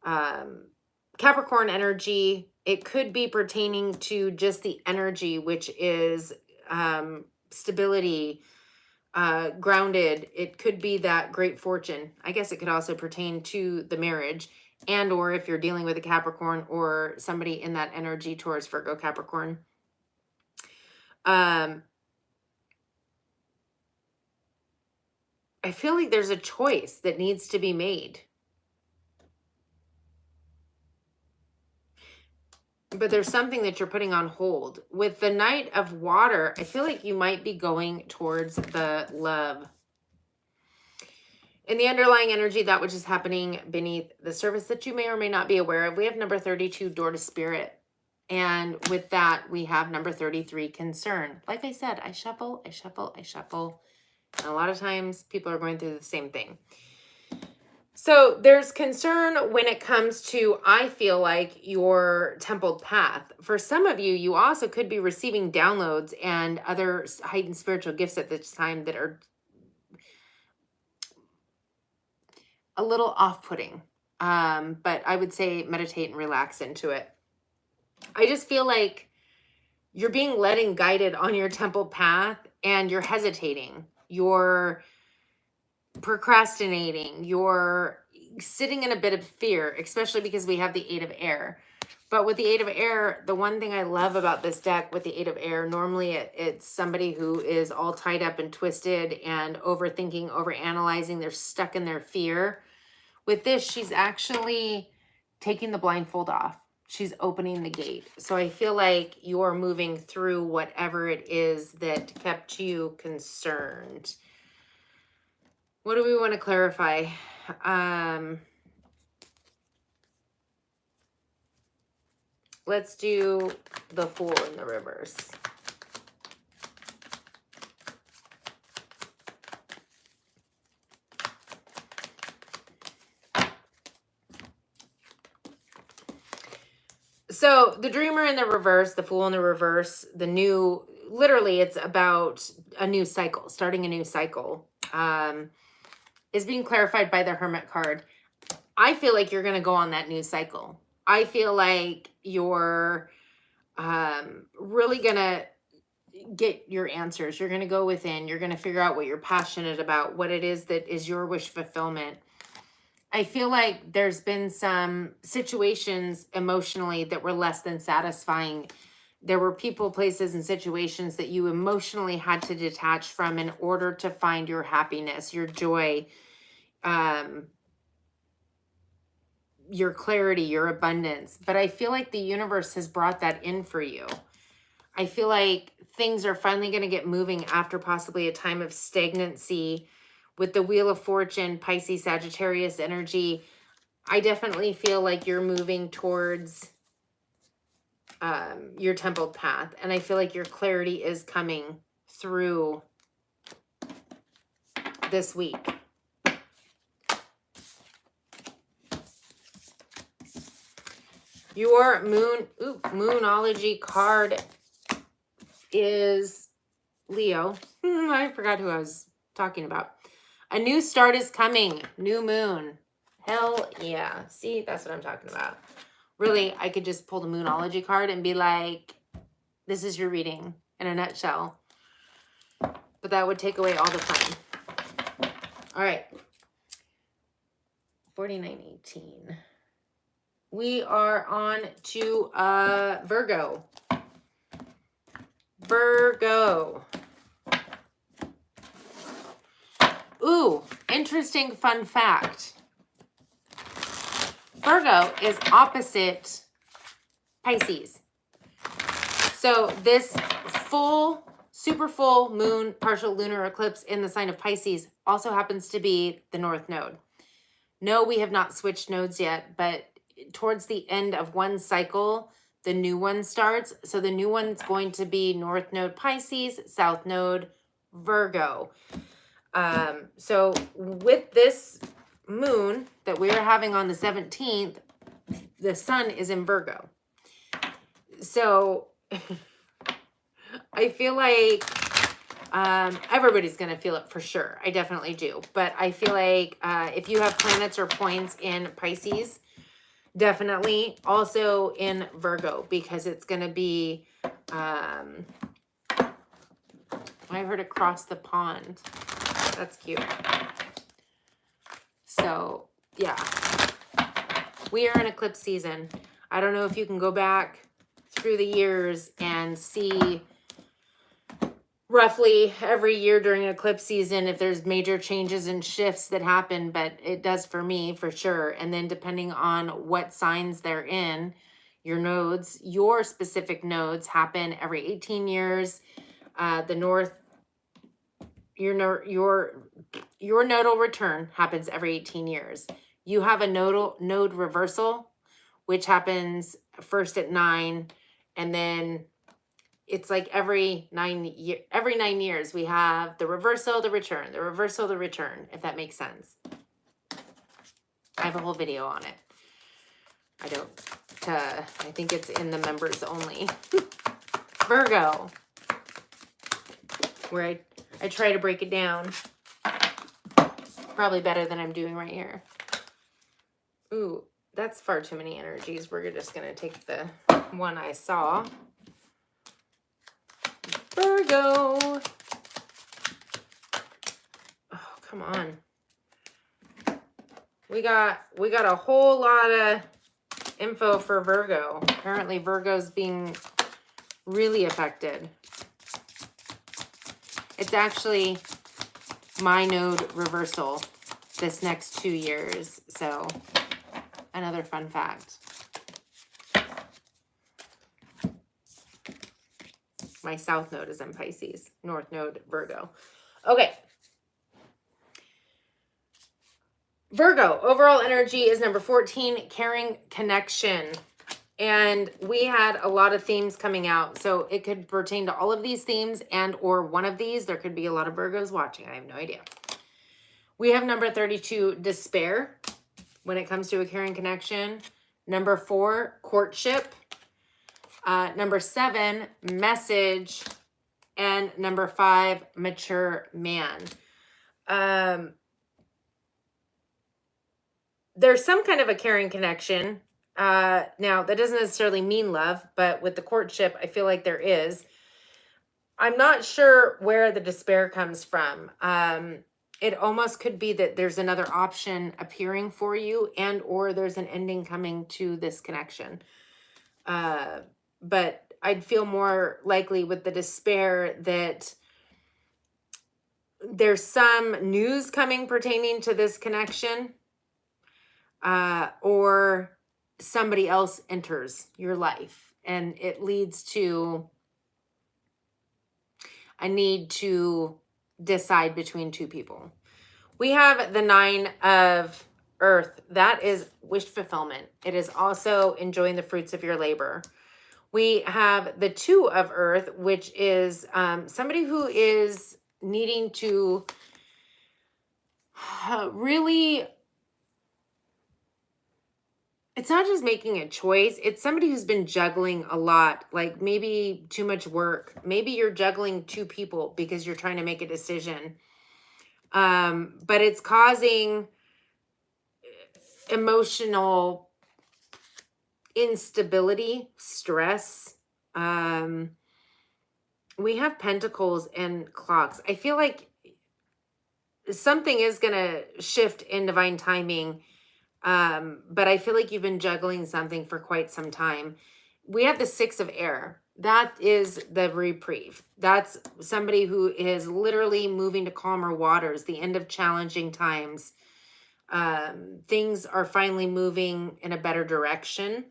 Capricorn energy, it could be pertaining to just the energy, which is stability, grounded. It could be that great fortune. I guess it could also pertain to the marriage, and or if you're dealing with a Capricorn or somebody in that energy, Taurus, Virgo, Capricorn. I feel like there's a choice that needs to be made. But there's something that you're putting on hold. With the Knight of Water, I feel like you might be going towards the love. In the underlying energy, that which is happening beneath the surface that you may or may not be aware of, we have number 32, Door to Spirit. And with that, we have number 33, Concern. Like I said, I shuffle, I shuffle, I shuffle. And a lot of times people are going through the same thing. So there's concern when it comes to, I feel like, your templed path. For some of you, you also could be receiving downloads and other heightened spiritual gifts at this time that are a little off-putting. But I would say meditate and relax into it. I just feel like you're being led and guided on your templed path, and you're hesitating. You're procrastinating. You're sitting in a bit of fear, especially because we have the 8 of Air. But with the 8 of Air, the one thing I love about this deck with the 8 of Air, normally it's somebody who is all tied up and twisted and overthinking, overanalyzing. They're stuck in their fear. With this, she's actually taking the blindfold off. She's opening the gate. So I feel like you're moving through whatever it is that kept you concerned. What do we want to clarify? Let's do the Fool in the reverse. So the Dreamer in the reverse, the Fool in the reverse, the new, literally it's about a new cycle, starting a new cycle, is being clarified by the Hermit card. I feel like you're going to go on that new cycle. I feel like you're really going to get your answers. You're going to go within. You're going to figure out what you're passionate about, what it is that is your wish fulfillment. I feel like there's been some situations emotionally that were less than satisfying. There were people, places, and situations that you emotionally had to detach from in order to find your happiness, your joy, your clarity, your abundance. But I feel like the universe has brought that in for you. I feel like things are finally going to get moving after possibly a time of stagnancy. With the Wheel of Fortune, Pisces, Sagittarius energy, I definitely feel like you're moving towards your templed path. And I feel like your clarity is coming through this week. Your Moonology card is Leo. I forgot who I was talking about. A new start is coming. New moon. Hell yeah. See, that's what I'm talking about. Really, I could just pull the Moonology card and be like, this is your reading in a nutshell. But that would take away all the fun. All right. 4918. We are on to Virgo. Virgo. Ooh, interesting fun fact. Virgo is opposite Pisces. So this full, super full moon, partial lunar eclipse in the sign of Pisces also happens to be the North Node. No, we have not switched nodes yet, but towards the end of one cycle, the new one starts. So the new one's going to be North Node Pisces, South Node Virgo. So with this moon that we're having on the 17th, the sun is in Virgo. So I feel like everybody's going to feel it for sure. I definitely do. But I feel like if you have planets or points in Pisces, definitely also in Virgo, because it's going to be, I heard across the pond. That's cute. So yeah, we are in eclipse season. I don't know if you can go back through the years and see roughly every year during eclipse season if there's major changes and shifts that happen, but it does for me for sure. And then depending on what signs they're in, your nodes, your specific nodes happen every 18 years. The north, your nodal return happens every 18 years. You have a node reversal, which happens first at 9, and then it's like every 9 years we have the reversal, the return, the reversal, the return, if that makes sense. I have a whole video on it. I think it's in the members only. Virgo, where I try to break it down. Probably better than I'm doing right here. Ooh, that's far too many energies. We're just going to take the one I saw. Virgo. Oh, come on. We got a whole lot of info for Virgo. Apparently Virgo's being really affected. It's actually my node reversal this next 2 years. So another fun fact. My south node is in Pisces, north node Virgo. Okay. Virgo, overall energy is number 14, caring connection. And we had a lot of themes coming out. So it could pertain to all of these themes and or one of these. There could be a lot of Virgos watching. I have no idea. We have number 32, despair, when it comes to a caring connection. Number 4, courtship. Number 7, message. And number 5, mature man. There's some kind of a caring connection. Now, that doesn't necessarily mean love, but with the courtship, I feel like there is. I'm not sure where the despair comes from. It almost could be that there's another option appearing for you and or there's an ending coming to this connection. But I'd feel more likely with the despair that there's some news coming pertaining to this connection, or somebody else enters your life and it leads to a need to decide between two people. We have the 9 of Earth. That is wish fulfillment. It is also enjoying the fruits of your labor. We have the 2 of Earth, which is somebody who is needing to really, it's not just making a choice. It's somebody who's been juggling a lot, like maybe too much work. Maybe you're juggling 2 people because you're trying to make a decision. But it's causing emotional instability, stress. We have pentacles and clocks. I feel like something is going to shift in divine timing. But I feel like you've been juggling something for quite some time. We have the 6 of air. That is the reprieve. That's somebody who is literally moving to calmer waters, the end of challenging times. Things are finally moving in a better direction.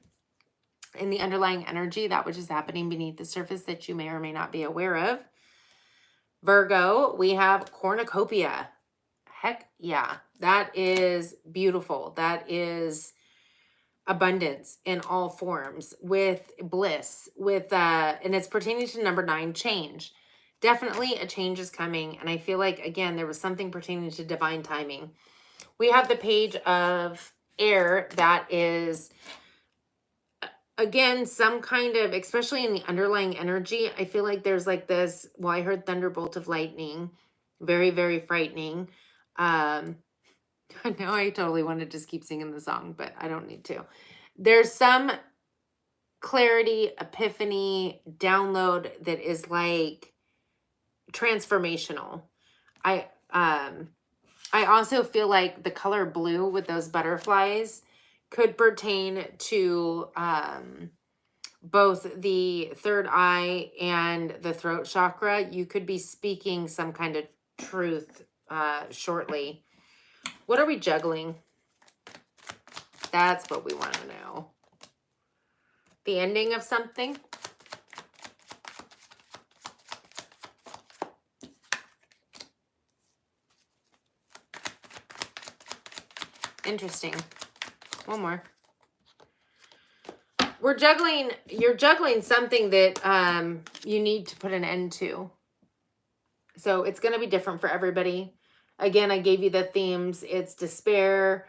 In the underlying energy, that which is happening beneath the surface that you may or may not be aware of. Virgo, we have cornucopia. Heck yeah, that is beautiful. That is abundance in all forms, with bliss, with and it's pertaining to number 9, change. Definitely a change is coming, and I feel like, again, there was something pertaining to divine timing. We have the page of air that is, again, some kind of, especially in the underlying energy, I feel like there's like this, well, I heard thunderbolt of lightning, very, very frightening. Now I totally want to just keep singing the song, but I don't need to. There's some clarity, epiphany, download that is like transformational. I also feel like the color blue with those butterflies could pertain to both the third eye and the throat chakra. You could be speaking some kind of truth shortly. What are we juggling? That's what we want to know. The ending of something. Interesting. One more. We're juggling, you're juggling something that you need to put an end to. So it's going to be different for everybody. Again, I gave you the themes. It's despair,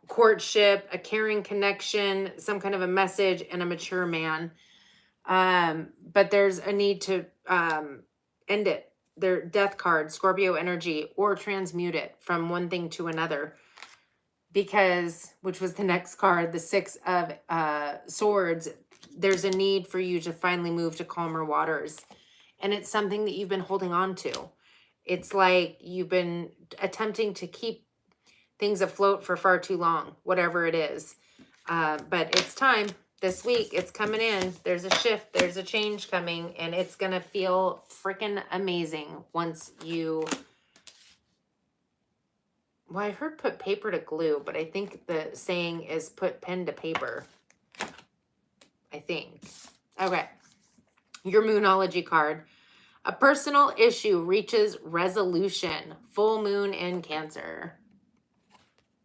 courtship, a caring connection, some kind of a message, and a mature man. But there's a need to end it. Their death card, Scorpio energy, or transmute it from one thing to another. Because, which was the next card, the 6 of Swords, there's a need for you to finally move to calmer waters. And it's something that you've been holding on to. It's like you've been attempting to keep things afloat for far too long, whatever it is. But it's time. This week, it's coming in. There's a shift. There's a change coming. And it's going to feel freaking amazing once you... Well, I heard put paper to glue, but I think the saying is put pen to paper. I think. Okay. Your Moonology card. A personal issue reaches resolution. Full moon in Cancer.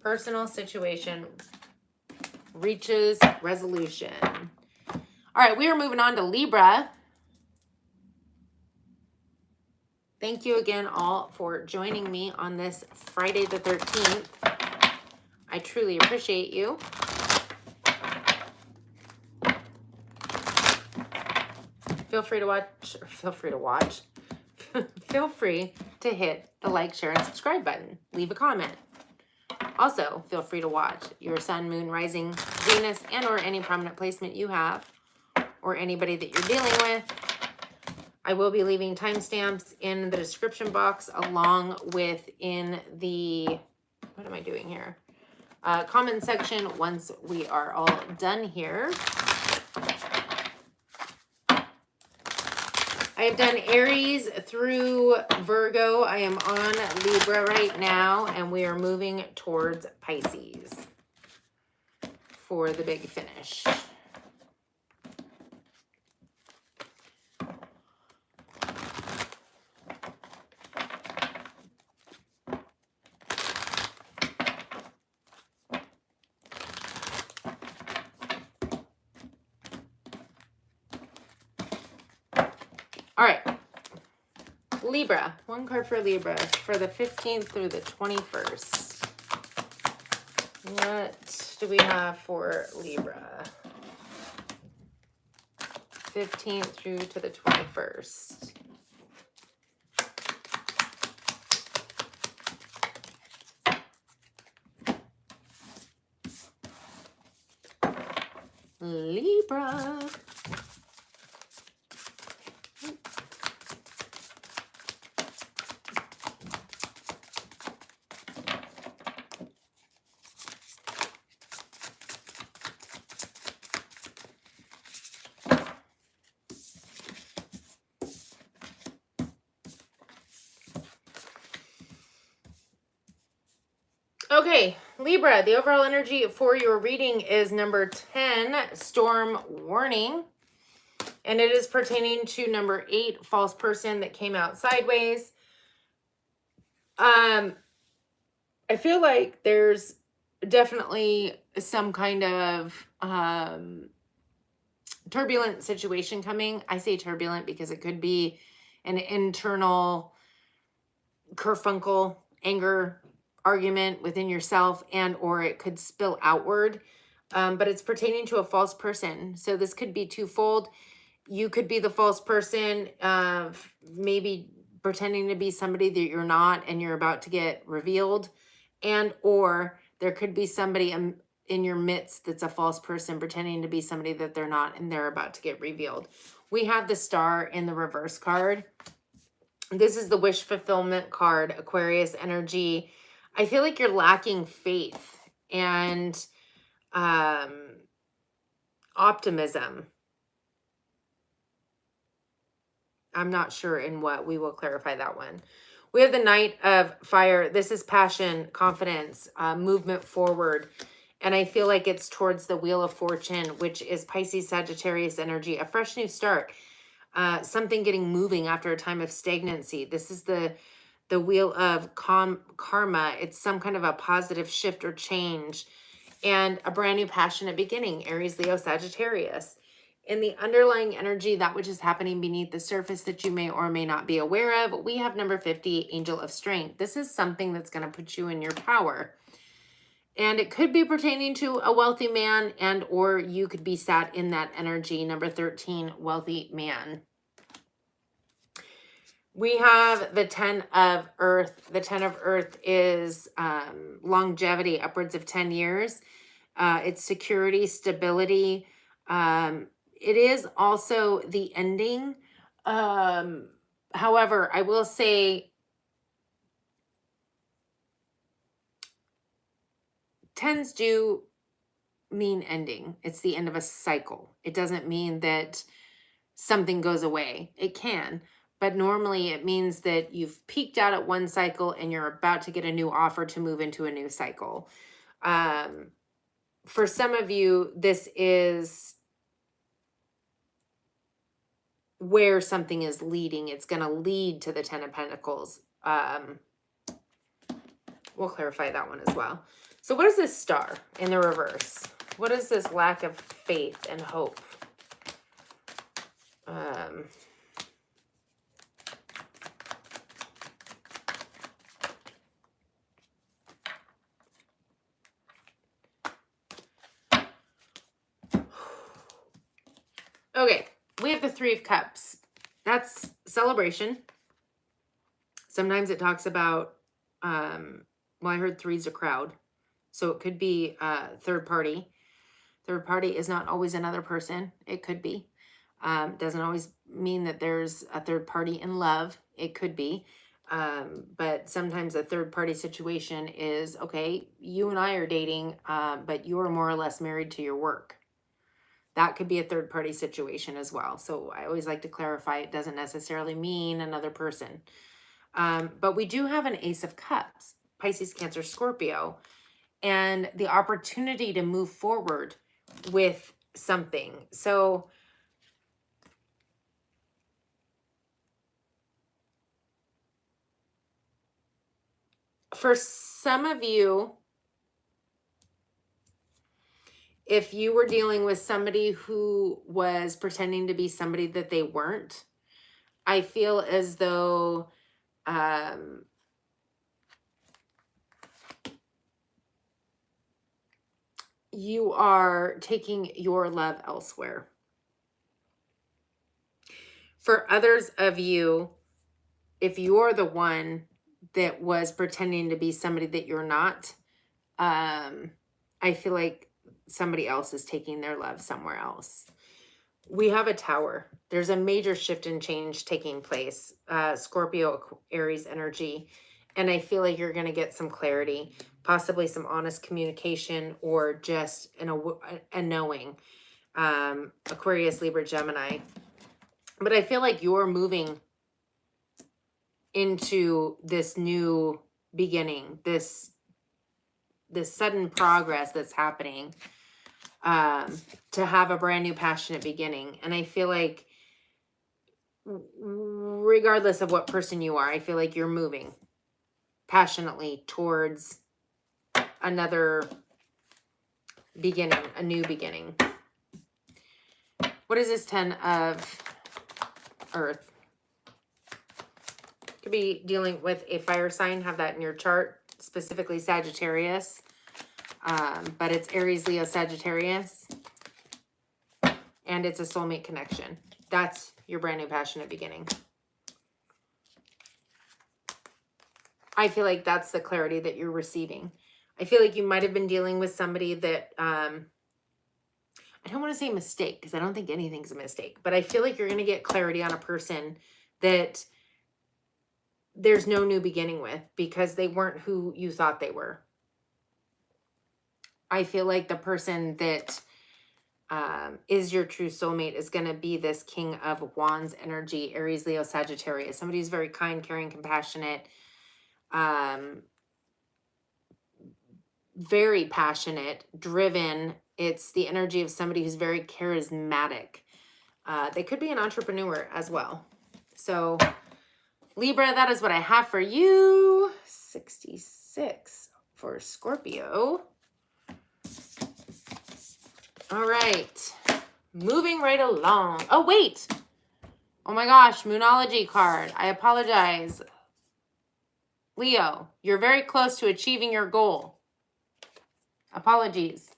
Personal situation reaches resolution. All right, we are moving on to Libra. Thank you again all for joining me on this Friday the 13th. I truly appreciate you. Feel free to hit the like, share, and subscribe button. Leave a comment. Also, feel free to watch your sun, moon, rising, Venus, and or any prominent placement you have, or anybody that you're dealing with. I will be leaving timestamps in the description box, along with in the, what am I doing here? Comment section once we are all done here. I have done Aries through Virgo. I am on Libra right now, and we are moving towards Pisces for the big finish. All right, Libra, one card for Libra for the 15th through the 21st. What do we have for Libra? 15th through to the 21st. Libra. Okay, Libra, the overall energy for your reading is number 10, Storm Warning. And it is pertaining to number 8, False Person that came out sideways. I feel like there's definitely some kind of turbulent situation coming. I say turbulent because it could be an internal kerfunkel, anger, argument within yourself, and or it could spill outward. But it's pertaining to a false person. So this could be twofold. You could be the false person of maybe pretending to be somebody that you're not and you're about to get revealed, and or there could be somebody in your midst that's a false person pretending to be somebody that they're not and they're about to get revealed. We have the Star in the reverse card. This is the wish fulfillment card, Aquarius energy. I feel like you're lacking faith and optimism. I'm not sure in what. We will clarify that one. We have the Knight of Fire. This is passion, confidence, movement forward. And I feel like it's towards the Wheel of Fortune, which is Pisces, Sagittarius energy, a fresh new start. Something getting moving after a time of stagnancy. This is the Wheel of Karma. It's some kind of a positive shift or change. And a brand new passionate beginning, Aries, Leo, Sagittarius. In the underlying energy, that which is happening beneath the surface that you may or may not be aware of, we have number 50, Angel of Strength. This is something that's going to put you in your power. And it could be pertaining to a wealthy man, and or you could be sat in that energy, number 13, wealthy man. We have the 10 of Earth. The 10 of Earth is longevity, upwards of 10 years. It's security, stability. It is also the ending. However, I will say 10s do mean ending. It's the end of a cycle. It doesn't mean that something goes away. It can, but normally it means that you've peaked out at one cycle and you're about to get a new offer to move into a new cycle. For some of you, this is where something is leading. It's going to lead to the 10 of Pentacles. We'll clarify that one as well. So what is this Star in the reverse? What is this lack of faith and hope? Okay, we have the Three of Cups. That's celebration. Sometimes it talks about, well, I heard three's a crowd. So it could be third party. Third party is not always another person. It could be. Doesn't always mean that there's a third party in love. It could be. But sometimes a third party situation is, okay, you and I are dating, but you're more or less married to your work. That could be a third party situation as well. So I always like to clarify, it doesn't necessarily mean another person. But we do have an Ace of Cups, Pisces, Cancer, Scorpio, and the opportunity to move forward with something. So for some of you, if you were dealing with somebody who was pretending to be somebody that they weren't, I feel as though you are taking your love elsewhere. For others of you, if you're the one that was pretending to be somebody that you're not, I feel like somebody else is taking their love somewhere else. We have a Tower. There's a major shift and change taking place. Scorpio, Aries energy. And I feel like you're going to get some clarity, possibly some honest communication, or just a knowing. Aquarius, Libra, Gemini. But I feel like you're moving into this new beginning, this sudden progress that's happening, to have a brand new passionate beginning. And I feel like regardless of what person you are, I feel like you're moving passionately towards another beginning, a new beginning. What is this 10 of Earth? Could be dealing with a fire sign. Have that in your chart, specifically Sagittarius. But it's Aries, Leo, Sagittarius. And it's a soulmate connection. That's your brand new passionate beginning. I feel like that's the clarity that you're receiving. I feel like you might have been dealing with somebody that, I don't want to say mistake, because I don't think anything's a mistake, but I feel like you're going to get clarity on a person that there's no new beginning with, because they weren't who you thought they were. I feel like the person that is your true soulmate is going to be this King of Wands energy, Aries, Leo, Sagittarius. Somebody who's very kind, caring, compassionate, very passionate, driven. It's the energy of somebody who's very charismatic. They could be an entrepreneur as well. So Libra, that is what I have for you. 66 for Scorpio. All right. Moving right along. Oh, wait. Oh my gosh, Moonology card. I apologize. Leo, you're very close to achieving your goal. Apologies,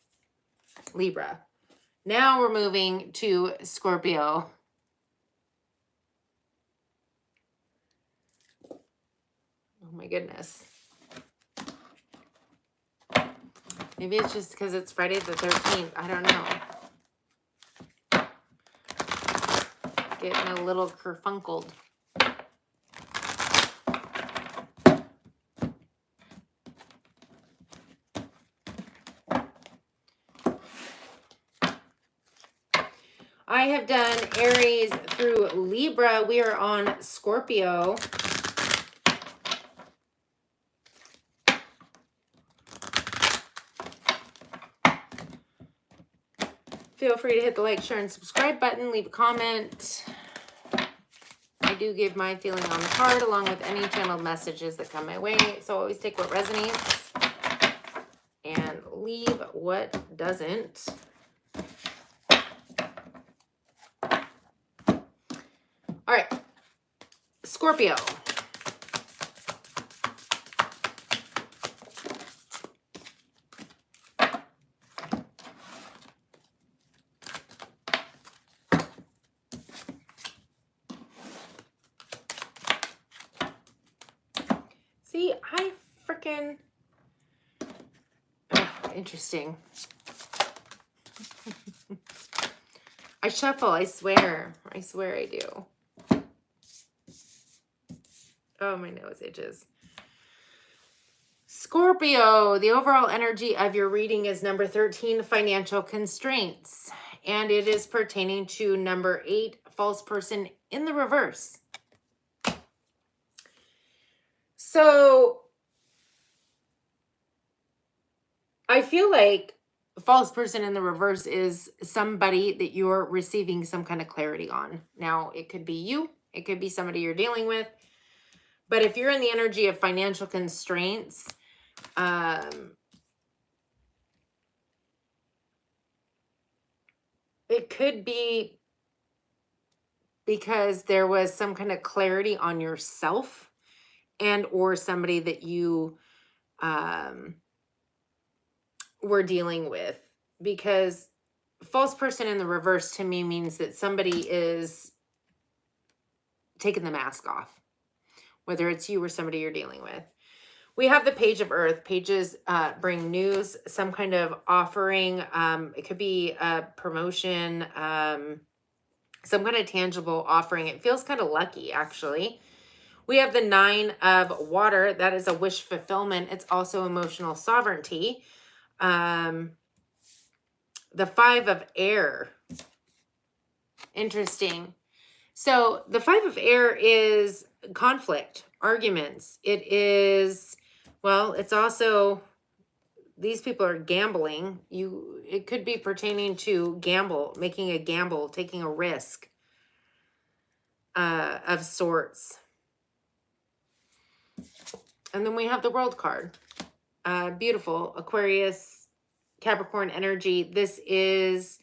Libra. Now we're moving to Scorpio. Oh my goodness. Maybe it's just because it's Friday the 13th. I don't know. Getting a little kerfunkled. I have done Aries through Libra. We are on Scorpio. Feel free to hit the like, share, and subscribe button. Leave a comment. I do give my feeling on the card along with any channeled messages that come my way. So always take what resonates and leave what doesn't. All right, Scorpio. See, I freaking... interesting. I shuffle, I swear. I swear I do. Oh, my nose itches. Scorpio, the overall energy of your reading is number 13, financial constraints. And it is pertaining to number 8, false person in the reverse. So I feel like false person in the reverse is somebody that you're receiving some kind of clarity on. Now, it could be you. It could be somebody you're dealing with. But if you're in the energy of financial constraints, it could be because there was some kind of clarity on yourself and or somebody that you were dealing with. Because false person in the reverse to me means that somebody is taking the mask off, whether it's you or somebody you're dealing with. We have the Page of Earth. Pages bring news, some kind of offering. It could be a promotion, some kind of tangible offering. It feels kind of lucky, actually. We have the 9 of Water. That is a wish fulfillment. It's also emotional sovereignty. The 5 of Air. Interesting. So the 5 of Air is conflict, arguments. It is, well, it's also, these people are gambling. It could be pertaining to gamble, making a gamble, taking a risk of sorts. And then we have the World card. Beautiful. Aquarius, Capricorn energy, this is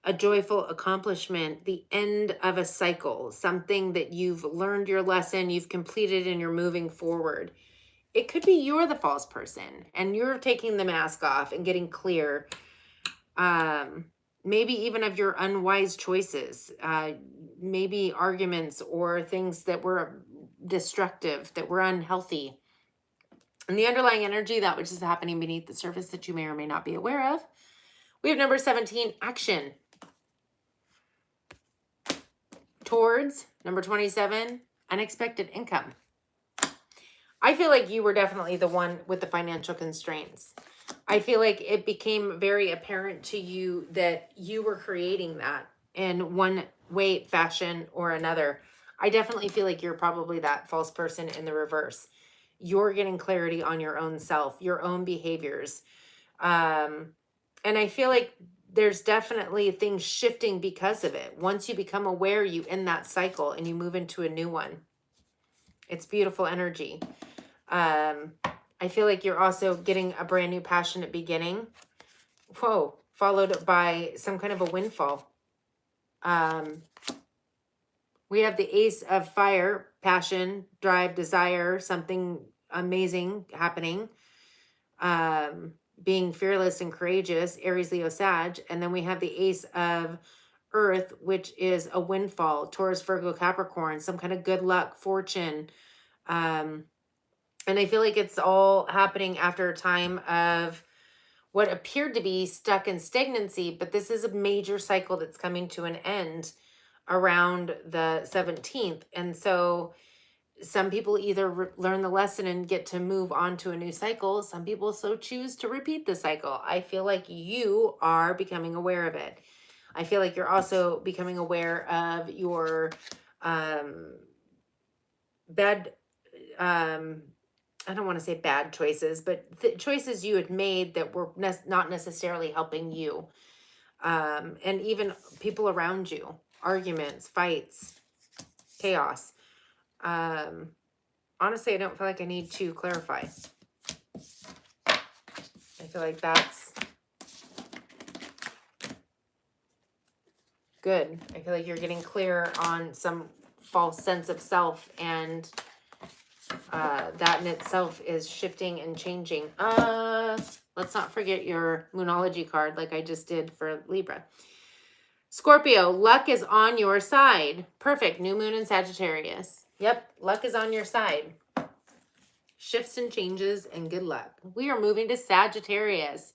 a joyful accomplishment, the end of a cycle, something that you've learned your lesson, you've completed, and you're moving forward. It could be you're the false person and you're taking the mask off and getting clear. Maybe even of your unwise choices, maybe arguments or things that were destructive, that were unhealthy. And the underlying energy, that which is happening beneath the surface that you may or may not be aware of. We have number 17, action. Towards number 27, unexpected income. I feel like you were definitely the one with the financial constraints. I feel like it became very apparent to you that you were creating that in one way, fashion, or another. I definitely feel like you're probably that false person in the reverse. You're getting clarity on your own self, your own behaviors. And I feel like there's definitely things shifting because of it. Once you become aware, you end that cycle and you move into a new one. It's beautiful energy. I feel like you're also getting a brand new passionate beginning. Whoa, followed by some kind of a windfall. We have the Ace of Fire, passion, drive, desire, something amazing happening. Being fearless and courageous, Aries, Leo, Sag. And then we have the Ace of Earth, which is a windfall, Taurus, Virgo, Capricorn, some kind of good luck, fortune. And I feel like it's all happening after a time of what appeared to be stuck in stagnancy, but this is a major cycle that's coming to an end around the 17th. And so some people either learn the lesson and get to move on to a new cycle. Some people so choose to repeat the cycle. I feel like you are becoming aware of it. I feel like you're also becoming aware of your bad, I don't want to say bad choices, but the choices you had made that were not necessarily helping you. And even people around you, arguments, fights, chaos. Honestly, I don't feel like I need to clarify. I feel like that's good. I feel like you're getting clear on some false sense of self, and that in itself is shifting and changing. Let's not forget your Moonology card like I just did for Libra. Scorpio, luck is on your side. Perfect. New moon in Sagittarius. Yep, luck is on your side. Shifts and changes and good luck. We are moving to Sagittarius.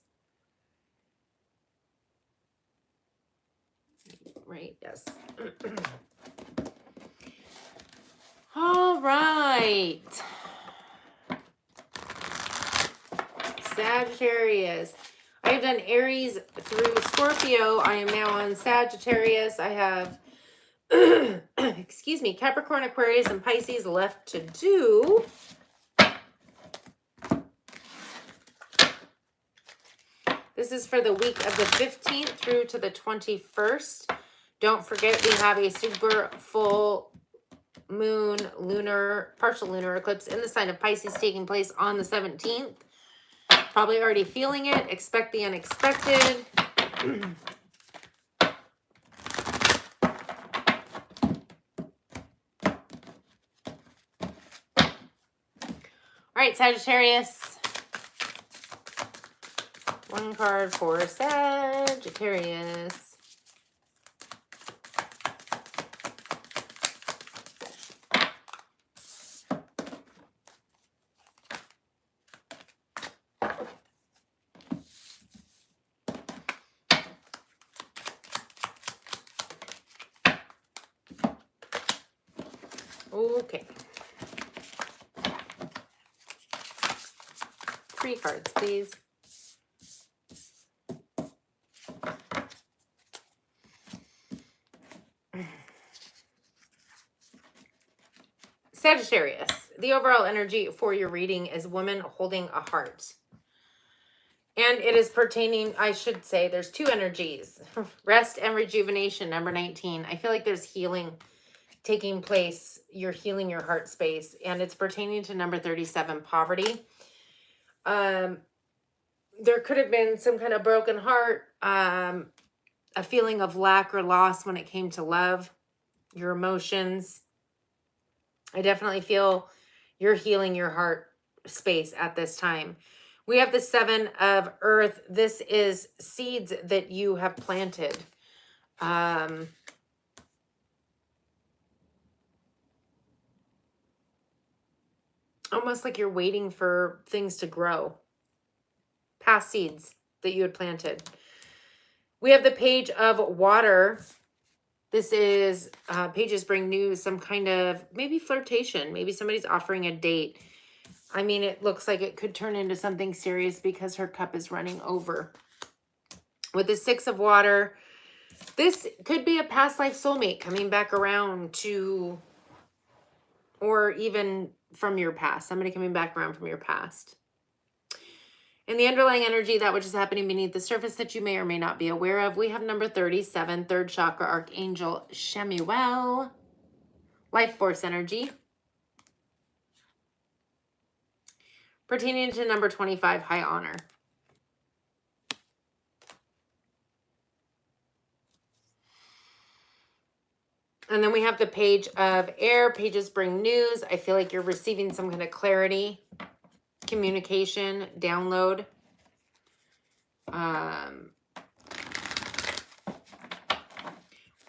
Right, yes. All right. Sagittarius. I have done Aries through Scorpio. I am now on Sagittarius. I have, excuse me, Capricorn, Aquarius, and Pisces left to do. This is for the week of the 15th through to the 21st. Don't forget, we have a super full moon, partial lunar eclipse in the sign of Pisces taking place on the 17th. Probably already feeling it. Expect the unexpected. All right, Sagittarius. One card for Sagittarius. Okay. 3 cards, please. Sagittarius, the overall energy for your reading is woman holding a heart. And it is pertaining, I should say, there's 2 energies. Rest and rejuvenation, number 19. I feel like there's healing taking place. You're healing your heart space. And it's pertaining to number 37, poverty. there could have been some kind of broken heart, a feeling of lack or loss when it came to love, your emotions. I definitely feel you're healing your heart space at this time. We have the 7 of Earth. This is seeds that you have planted. Almost like you're waiting for things to grow. Past seeds that you had planted. We have the Page of Water. This is pages bring news, some kind of maybe flirtation. Maybe somebody's offering a date. I mean, it looks like it could turn into something serious because her cup is running over. With the 6 of Water, this could be a past life soulmate coming back around to, or even from your past. Somebody coming back around from your past. And the underlying energy, that which is happening beneath the surface that you may or may not be aware of. We have number 37, third chakra, Archangel Shemuel. Life force energy. Pertaining to number 25, high honor. And then we have the Page of Air. Pages bring news. I feel like you're receiving some kind of clarity, communication, download. We're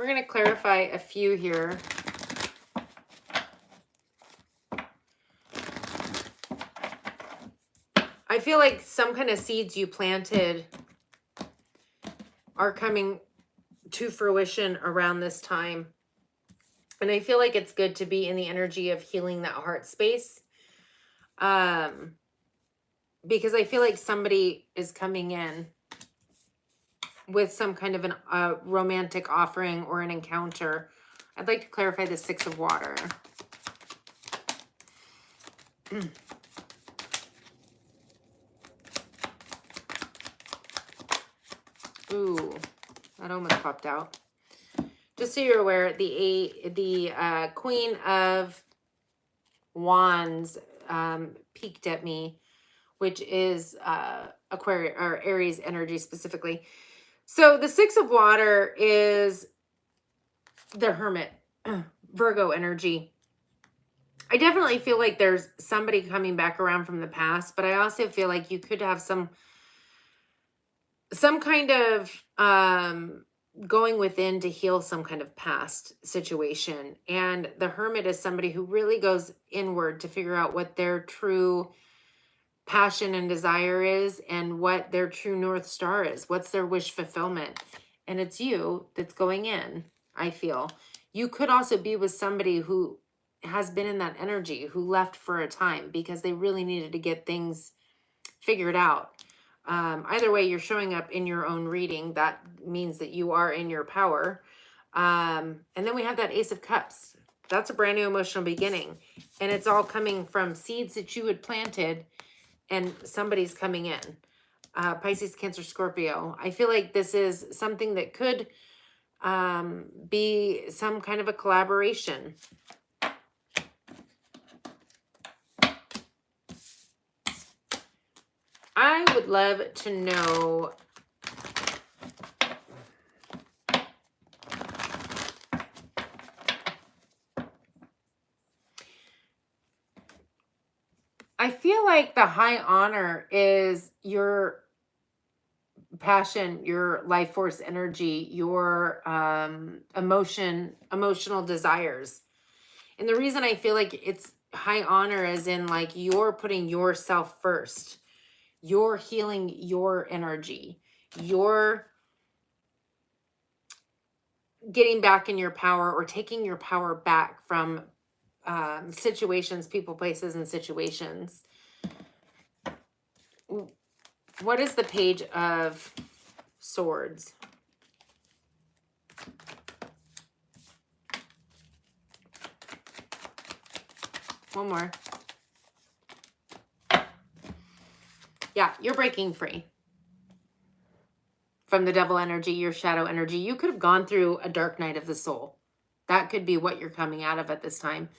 going to clarify a few here. I feel like some kind of seeds you planted are coming to fruition around this time. And I feel like it's good to be in the energy of healing that heart space. Because I feel like somebody is coming in with some kind of a romantic offering or an encounter. I'd like to clarify the 6 of Water. Ooh, that almost popped out. Just so you're aware, the Queen of Wands peeked at me, which is Aquarius or Aries energy specifically. So the 6 of Water is the Hermit, Virgo energy. I definitely feel like there's somebody coming back around from the past, but I also feel like you could have some kind of going within to heal some kind of past situation. And the Hermit is somebody who really goes inward to figure out what their true passion and desire is and what their true North Star is. What's their wish fulfillment? And it's you that's going in, I feel. You could also be with somebody who has been in that energy, who left for a time because they really needed to get things figured out. Either way, you're showing up in your own reading. That means that you are in your power. And then we have that Ace of Cups. That's a brand new emotional beginning. And it's all coming from seeds that you had planted and somebody's coming in. Pisces, Cancer, Scorpio. I feel like this is something that could be some kind of a collaboration. I would love to know I feel like the high honor is your passion, your life force energy, your emotional desires. And the reason I feel like it's high honor is in like you're putting yourself first. You're healing your energy. You're getting back in your power or taking your power back from situations, people, places, and situations. What is the Page of Swords? One more. Yeah, you're breaking free from the devil energy, your shadow energy. You could have gone through a dark night of the soul. That could be what you're coming out of at this time.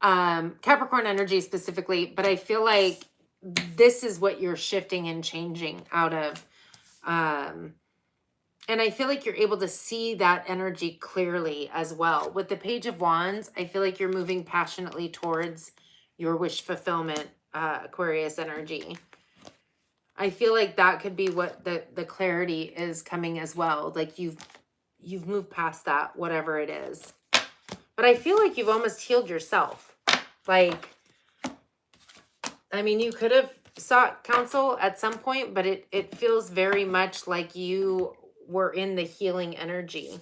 Capricorn energy specifically, but I feel like this is what you're shifting and changing out of. And I feel like you're able to see that energy clearly as well. With the Page of Wands, I feel like you're moving passionately towards your wish fulfillment, Aquarius energy. I feel like that could be what the clarity is coming as well. Like you've moved past that, whatever it is. But I feel like you've almost healed yourself. Like, I mean, you could have sought counsel at some point, but it feels very much like you were in the healing energy.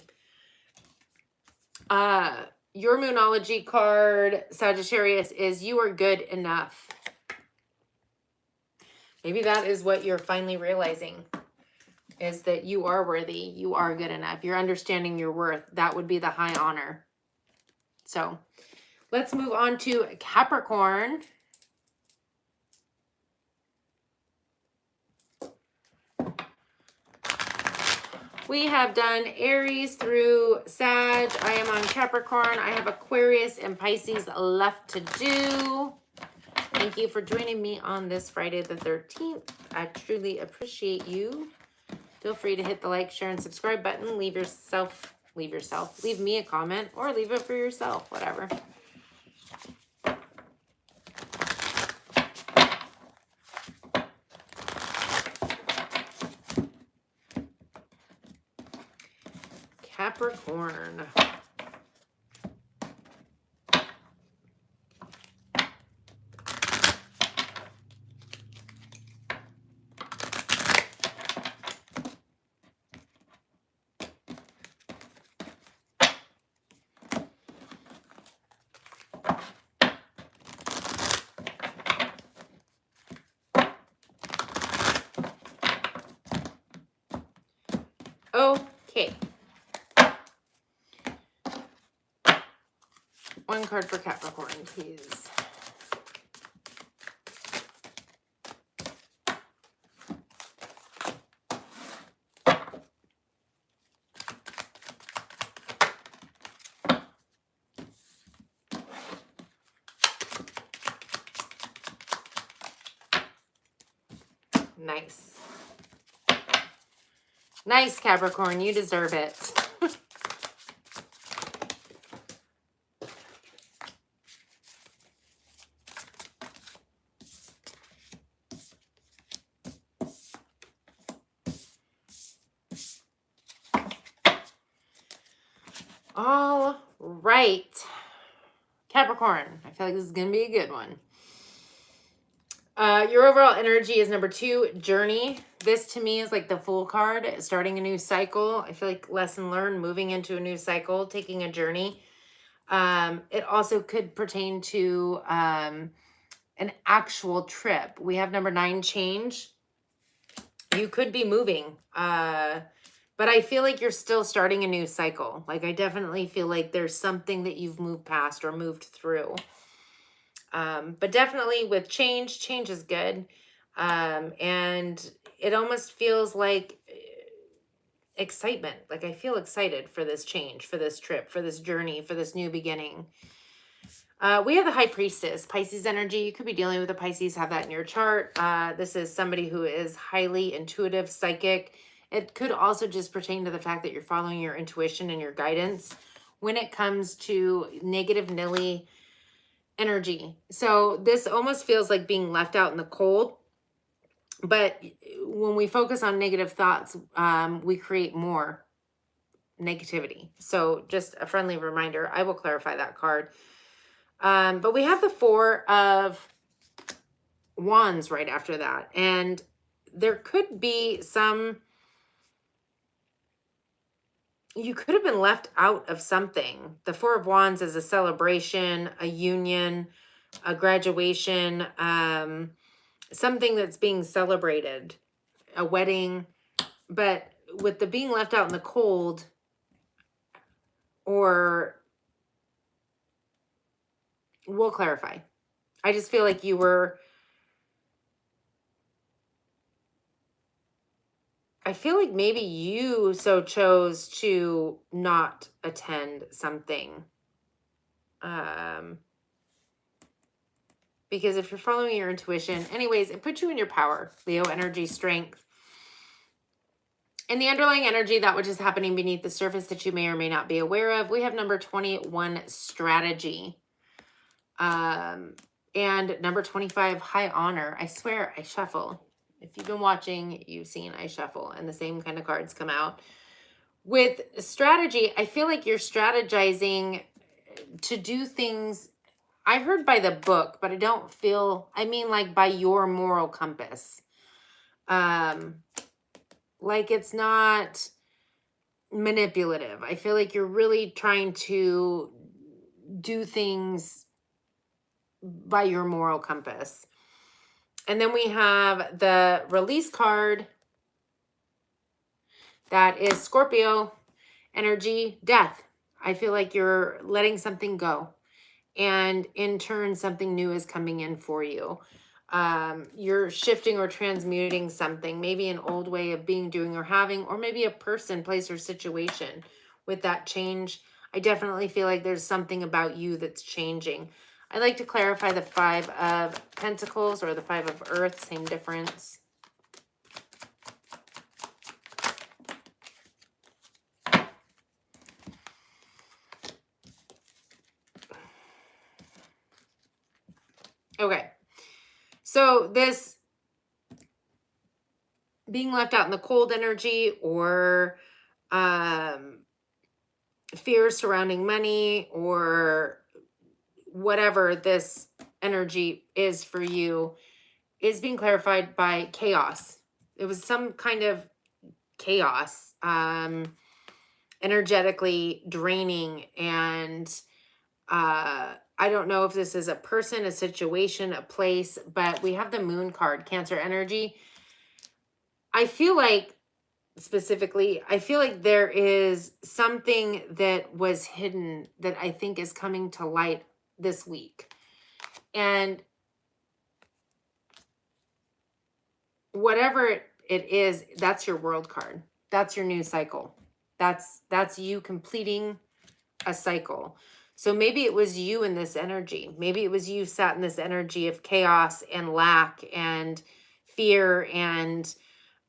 Your Moonology card, Sagittarius, is you are good enough. Maybe that is what you're finally realizing, is that you are worthy. You are good enough. You're understanding your worth. That would be the high honor. So let's move on to Capricorn. We have done Aries through Sag. I am on Capricorn. I have Aquarius and Pisces left to do. Thank you for joining me on this Friday the 13th. I truly appreciate you. Feel free to hit the like, share, and subscribe button. Leave me a comment or leave it for yourself, whatever. Capricorn. Okay. One card for Capricorn, please. Nice. Nice, Capricorn. You deserve it. All right. Capricorn. I feel like this is going to be a good one. Your overall energy is number 2, Journey. This to me is like the Fool card, starting a new cycle. I feel like lesson learned, moving into a new cycle, taking a journey. It also could pertain to an actual trip. We have number 9, Change. You could be moving, but I feel like you're still starting a new cycle. Like I definitely feel like there's something that you've moved past or moved through. But definitely with change is good. And it almost feels like excitement. Like I feel excited for this change, for this trip, for this journey, for this new beginning. We have the High Priestess, Pisces energy. You could be dealing with a Pisces, have that in your chart. This is somebody who is highly intuitive, psychic. It could also just pertain to the fact that you're following your intuition and your guidance when it comes to negative Nilly energy. So this almost feels like being left out in the cold. But when we focus on negative thoughts, we create more negativity. So just a friendly reminder, I will clarify that card. But we have the 4 of Wands right after that. And there could be some, you could have been left out of something. The 4 of Wands is a celebration, a union, a graduation, something that's being celebrated, a wedding. But with the being left out in the cold, or we'll clarify. I just feel like you were, I feel like maybe you so chose to not attend something. Because if you're following your intuition, anyways, it puts you in your power. Leo energy, strength. And the underlying energy, that which is happening beneath the surface that you may or may not be aware of. We have number 21, strategy. And number 25, high honor. I swear I shuffle. If you've been watching, you've seen I shuffle and the same kind of cards come out. With strategy, I feel like you're strategizing to do things. I heard by the book, but I don't feel, I mean like by your moral compass. Like it's not manipulative. I feel like you're really trying to do things by your moral compass. And then we have the release card. That is Scorpio energy, death. I feel like you're letting something go. And in turn, something new is coming in for you. You're shifting or transmuting something, maybe an old way of being, doing, or having, or maybe a person, place, or situation. With that change, I definitely feel like there's something about you that's changing. I'd like to clarify the 5 of Pentacles or the 5 of Earth, same difference. Okay, so this being left out in the cold energy or fear surrounding money or whatever this energy is for you is being clarified by chaos. It was some kind of chaos, energetically draining, and I don't know if this is a person, a situation, a place, but we have the moon card, Cancer energy. I feel like, specifically, I feel like there is something that was hidden that I think is coming to light this week. And whatever it is, that's your world card. That's your new cycle. That's you completing a cycle. So maybe it was you in this energy. Maybe it was you sat in this energy of chaos and lack and fear, and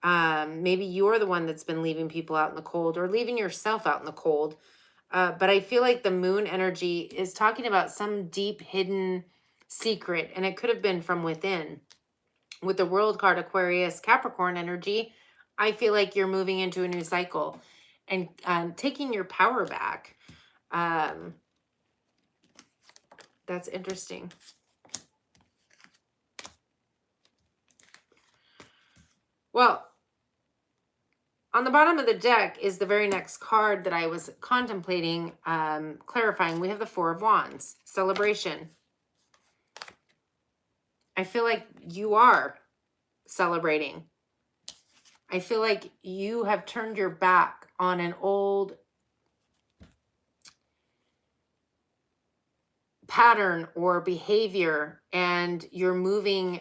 maybe you're the one that's been leaving people out in the cold or leaving yourself out in the cold. But I feel like the moon energy is talking about some deep hidden secret, and it could have been from within. With the world card, Aquarius, Capricorn energy, I feel like you're moving into a new cycle and taking your power back. That's interesting. Well, on the bottom of the deck is the very next card that I was contemplating clarifying. We have the 4 of Wands, celebration. I feel like you are celebrating. I feel like you have turned your back on an old pattern or behavior, and you're moving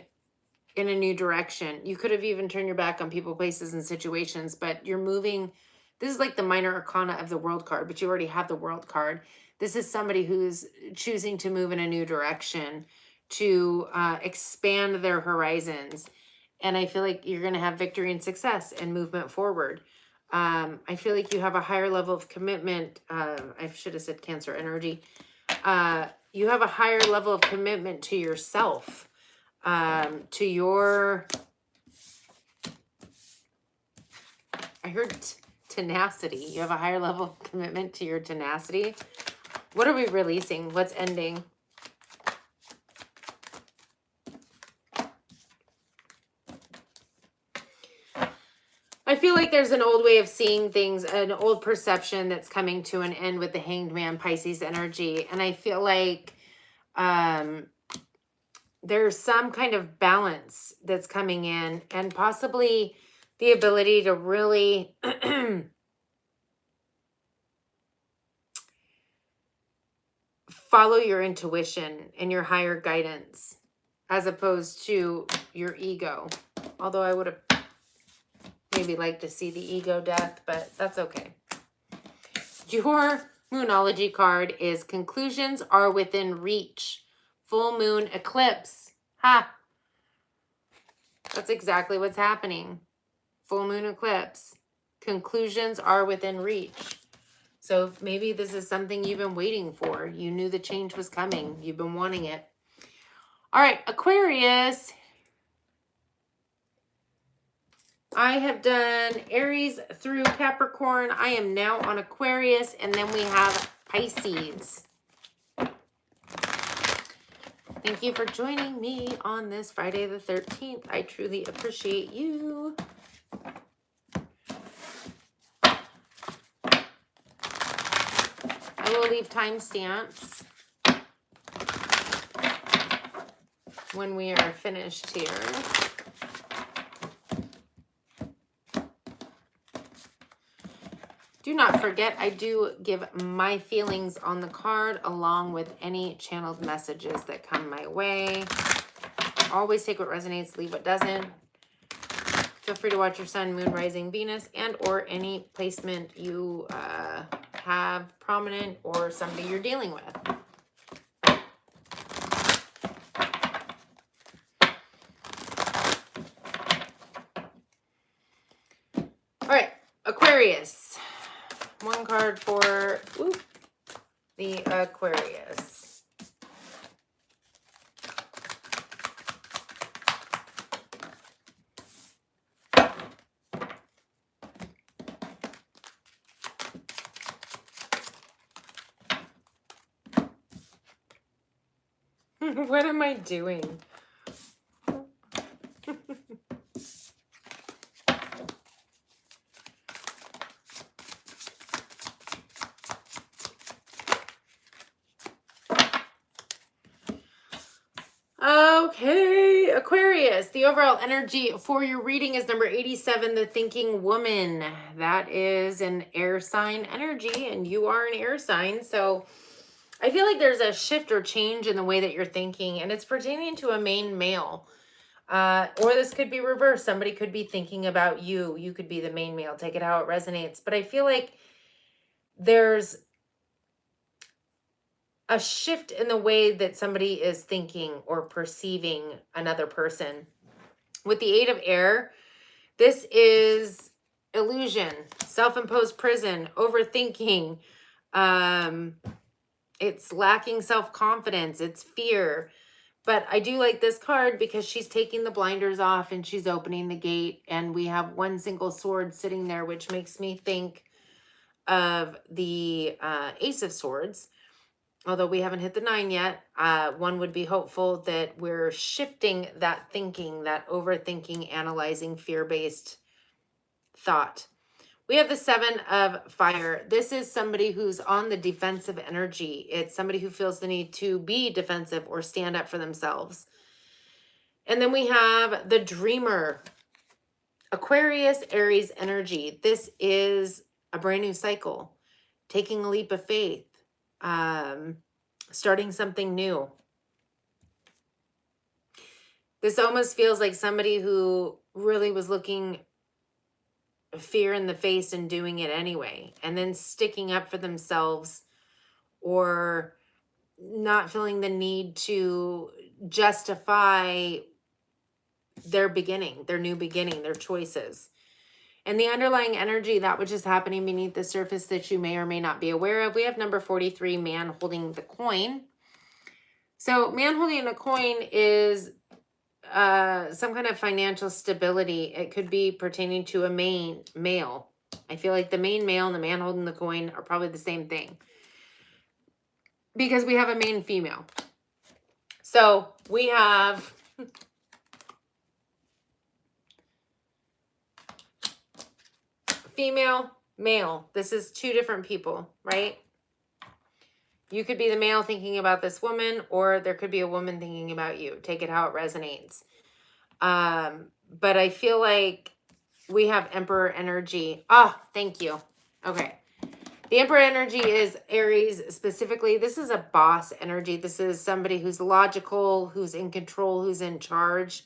in a new direction. You could have even turned your back on people, places, and situations, but you're moving. This is like the minor arcana of the world card, but you already have the world card. This is somebody who's choosing to move in a new direction, to expand their horizons. And I feel like you're going to have victory and success and movement forward. I feel like you have a higher level of commitment. I should have said Cancer energy. You have a higher level of commitment to yourself, to your, I heard tenacity. You have a higher level of commitment to your tenacity. What are we releasing? What's ending? I feel like there's an old way of seeing things, an old perception that's coming to an end with the Hanged Man, Pisces energy. And I feel like there's some kind of balance that's coming in, and possibly the ability to really follow your intuition and your higher guidance as opposed to your ego. Although I would have maybe liked to see the ego death, but that's okay. Your Moonology card is conclusions are within reach. Full moon eclipse. Ha! That's exactly what's happening. Full moon eclipse. Conclusions are within reach. So maybe this is something you've been waiting for. You knew the change was coming. You've been wanting it. All right, Aquarius. I have done Aries through Capricorn. I am now on Aquarius, and then we have Pisces. Thank you for joining me on this Friday the 13th. I truly appreciate you. I will leave timestamps when we are finished here. Do not forget, I do give my feelings on the card along with any channeled messages that come my way. Always take what resonates, leave what doesn't. Feel free to watch your sun, moon, rising, Venus, and or any placement you have prominent or somebody you're dealing with. All right, Aquarius. One card for the Aquarius. What am I doing? Okay, Aquarius, the overall energy for your reading is number 87, the Thinking Woman. That is an air sign energy, and you are an air sign. So I feel like there's a shift or change in the way that you're thinking, and it's pertaining to a main male. Or this could be reversed. Somebody could be thinking about you. You could be the main male. Take it how it resonates. But I feel like there's a shift in the way that somebody is thinking or perceiving another person. With the 8 of air, this is illusion, self-imposed prison, overthinking. It's lacking self-confidence. It's fear. But I do like this card because she's taking the blinders off and she's opening the gate. And we have one single sword sitting there, which makes me think of the Ace of Swords. Although we haven't hit the 9 yet, one would be hopeful that we're shifting that thinking, that overthinking, analyzing, fear-based thought. We have the 7 of fire. This is somebody who's on the defensive energy. It's somebody who feels the need to be defensive or stand up for themselves. And then we have the dreamer. Aquarius, Aries energy. This is a brand new cycle. Taking a leap of faith. Starting something new. This almost feels like somebody who really was looking fear in the face and doing it anyway, and then sticking up for themselves or not feeling the need to justify their beginning, their new beginning, their choices. And the underlying energy, that which is happening beneath the surface that you may or may not be aware of. We have number 43, man holding the coin. So man holding a coin is some kind of financial stability. It could be pertaining to a main male. I feel like the main male and the man holding the coin are probably the same thing. Because we have a main female. So we have... female, male. This is two different people, right? You could be the male thinking about this woman, or there could be a woman thinking about you. Take it how it resonates. But I feel like we have Emperor energy. Ah, thank you. Okay. The Emperor energy is Aries specifically. This is a boss energy. This is somebody who's logical, who's in control, who's in charge.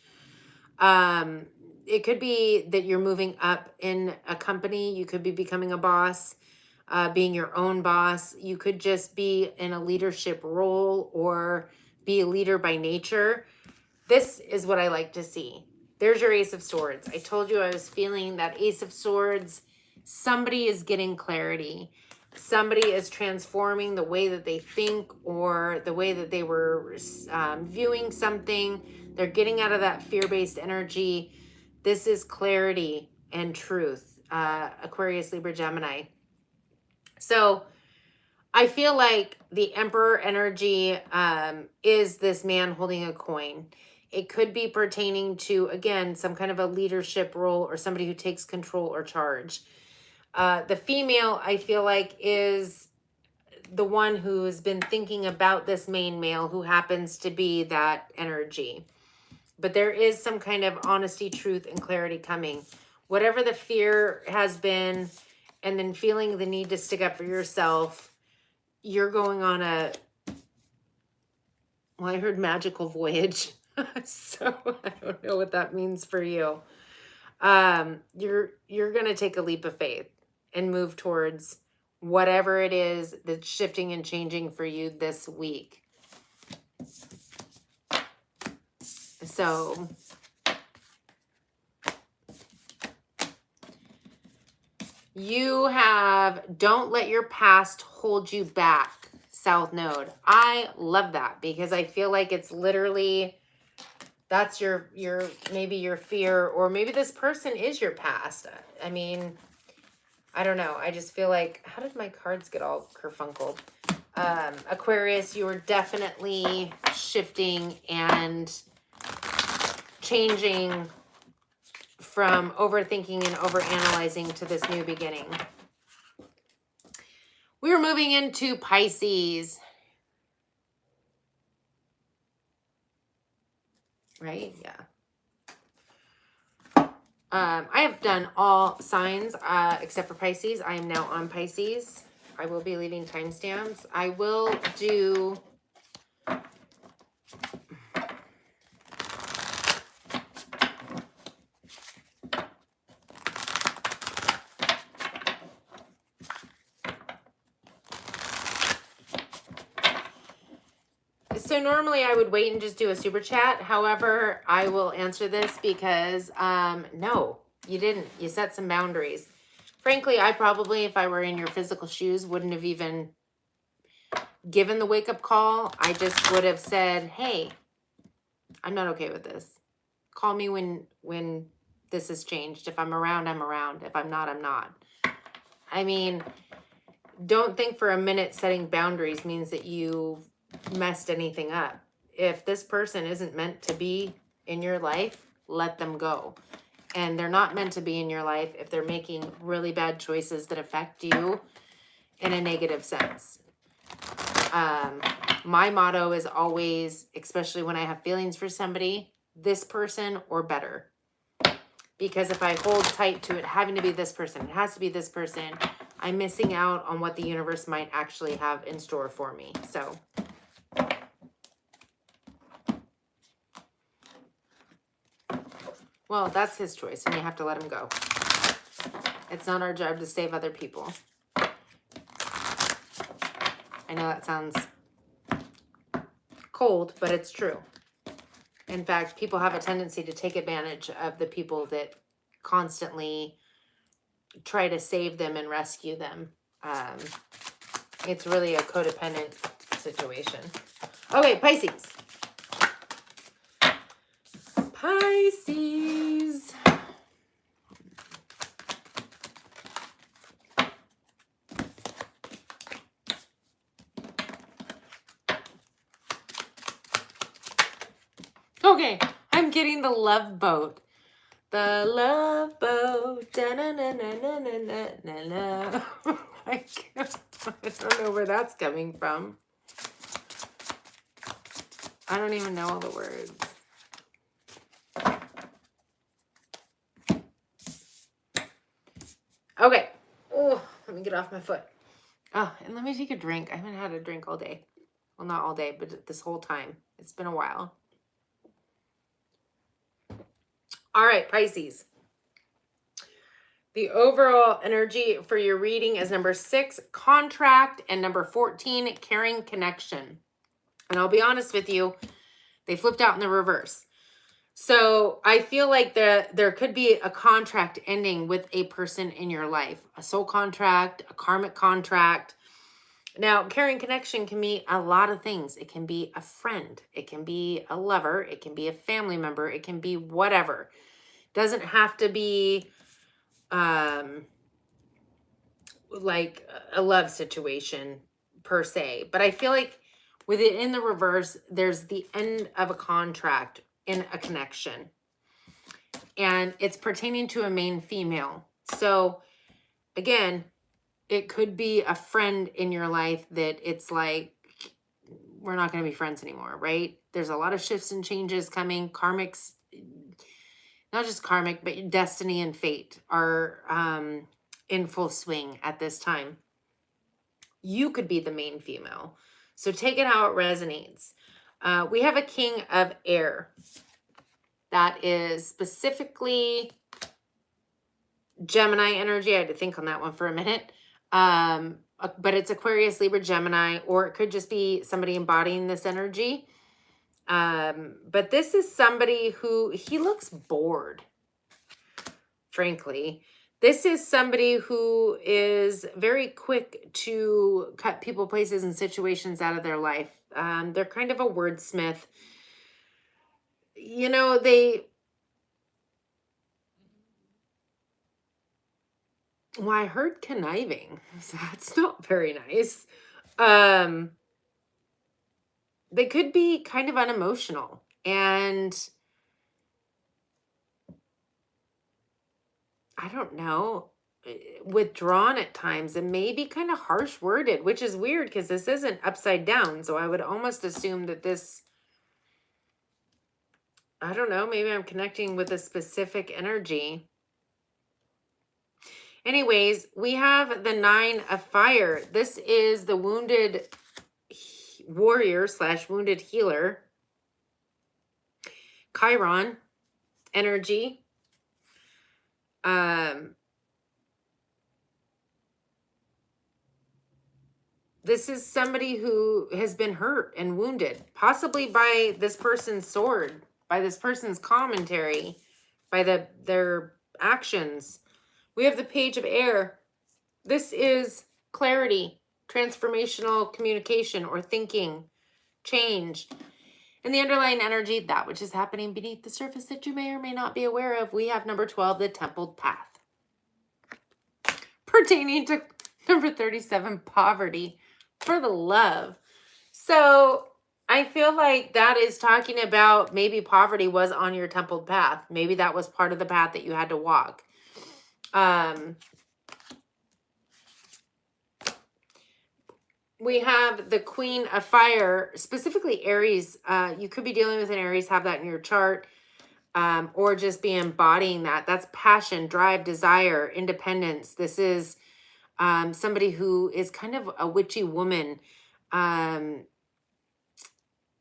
It could be that you're moving up in a company. You could be becoming a boss, being your own boss. You could just be in a leadership role or be a leader by nature. This is what I like to see. There's your Ace of Swords. I told you I was feeling that Ace of Swords. Somebody is getting clarity. Somebody is transforming the way that they think or the way that they were viewing something. They're getting out of that fear-based energy. This is clarity and truth. Aquarius, Libra, Gemini. So I feel like the Emperor energy is this man holding a coin. It could be pertaining to, again, some kind of a leadership role or somebody who takes control or charge. The female, I feel like, is the one who has been thinking about this main male who happens to be that energy. But there is some kind of honesty, truth, and clarity coming. Whatever the fear has been, and then feeling the need to stick up for yourself, you're going on a, well, I heard magical voyage. So I don't know what that means for you. You're going to take a leap of faith and move towards whatever it is that's shifting and changing for you this week. So you have, don't let your past hold you back, South Node. I love that because I feel like it's literally, that's your maybe your fear, or maybe this person is your past. I mean, I don't know. I just feel like, how did my cards get all kerfunkled? Aquarius, you are definitely shifting and changing from overthinking and overanalyzing to this new beginning. We are moving into Pisces. Right? Yeah. I have done all signs except for Pisces. I am now on Pisces. I will be leaving timestamps. I will do... So normally I would wait and just do a super chat. However, I will answer this because no, you didn't. You set some boundaries. Frankly, I probably, if I were in your physical shoes, wouldn't have even given the wake-up call. I just would have said, hey, I'm not okay with this. Call me when this has changed. If I'm around, I'm around. If I'm not, I'm not. I mean, don't think for a minute setting boundaries means that you messed anything up. If this person isn't meant to be in your life, let them go. And they're not meant to be in your life if they're making really bad choices that affect you in a negative sense. My motto is always, especially when I have feelings for somebody, this person or better. Because if I hold tight to it having to be this person, it has to be this person, I'm missing out on what the universe might actually have in store for me. So well, that's his choice, and you have to let him go. It's not our job to save other people. I know that sounds cold, but it's true. In fact, people have a tendency to take advantage of the people that constantly try to save them and rescue them. It's really a codependent situation. Okay, Pisces. Pisces. Okay, I'm getting the love boat. The love boat. Da -na -na -na -na -na -na -na. I don't know where that's coming from. I don't even know all the words. Okay. Oh, let me get off my foot. Oh, and let me take a drink. I haven't had a drink all day. Well, not all day, but this whole time. It's been a while. All right, Pisces. The overall energy for your reading is number 6, contract, and number 14, caring connection. And I'll be honest with you, they flipped out in the reverse. So I feel like there could be a contract ending with a person in your life, a soul contract, a karmic contract. Now, caring connection can be a lot of things. It can be a friend, it can be a lover, it can be a family member, it can be whatever. Doesn't have to be like a love situation per se, but I feel like with it in the reverse, there's the end of a contract in a connection, and it's pertaining to a main female. So again, it could be a friend in your life that it's like, we're not going to be friends anymore, right? There's a lot of shifts and changes coming. Karmics, not just karmic, but destiny and fate are in full swing at this time. You could be the main female. So take it how it resonates. We have a king of air. That is specifically Gemini energy. I had to think on that one for a minute. But it's Aquarius, Libra, Gemini, or it could just be somebody embodying this energy. But this is somebody who, he looks bored, frankly. This is somebody who is very quick to cut people, places, and situations out of their life. They're kind of a wordsmith. You know, well, I heard conniving, so that's not very nice. They could be kind of unemotional and I don't know, withdrawn at times and maybe kind of harsh worded, which is weird because this isn't upside down. So I would almost assume that this, I don't know, maybe I'm connecting with a specific energy. Anyways, we have the 9 of fire. This is the wounded warrior / wounded healer. Chiron energy. This is somebody who has been hurt and wounded, possibly by this person's sword, by this person's commentary, by their actions. We have the page of air. This is clarity, transformational communication or thinking, change. And the underlying energy, that which is happening beneath the surface that you may or may not be aware of. We have number 12, the templed path. Pertaining to number 37, poverty, for the love. So I feel like that is talking about maybe poverty was on your templed path. Maybe that was part of the path that you had to walk. We have the Queen of Fire, specifically Aries. You could be dealing with an Aries, have that in your chart, or just be embodying that. That's passion, drive, desire, independence. This is somebody who is kind of a witchy woman,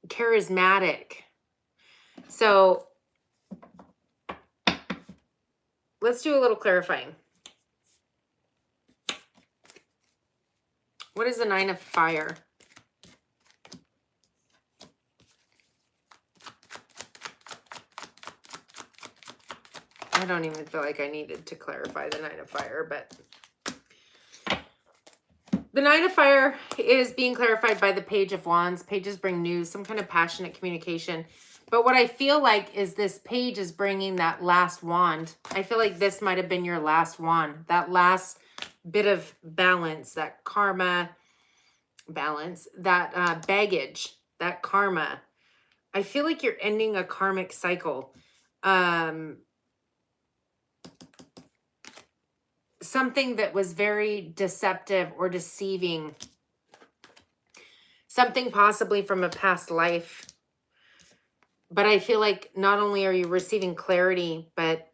charismatic. So let's do a little clarifying. What is the 9 of fire? I don't even feel like I needed to clarify the 9 of fire, but the 9 of fire is being clarified by the Page of Wands. Pages bring news, some kind of passionate communication. But what I feel like is this page is bringing that last wand. I feel like this might have been your last wand. That last bit of balance, that karma balance, that baggage, that karma. I feel like you're ending a karmic cycle. Something that was very deceptive or deceiving. Something possibly from a past life. But I feel like not only are you receiving clarity, but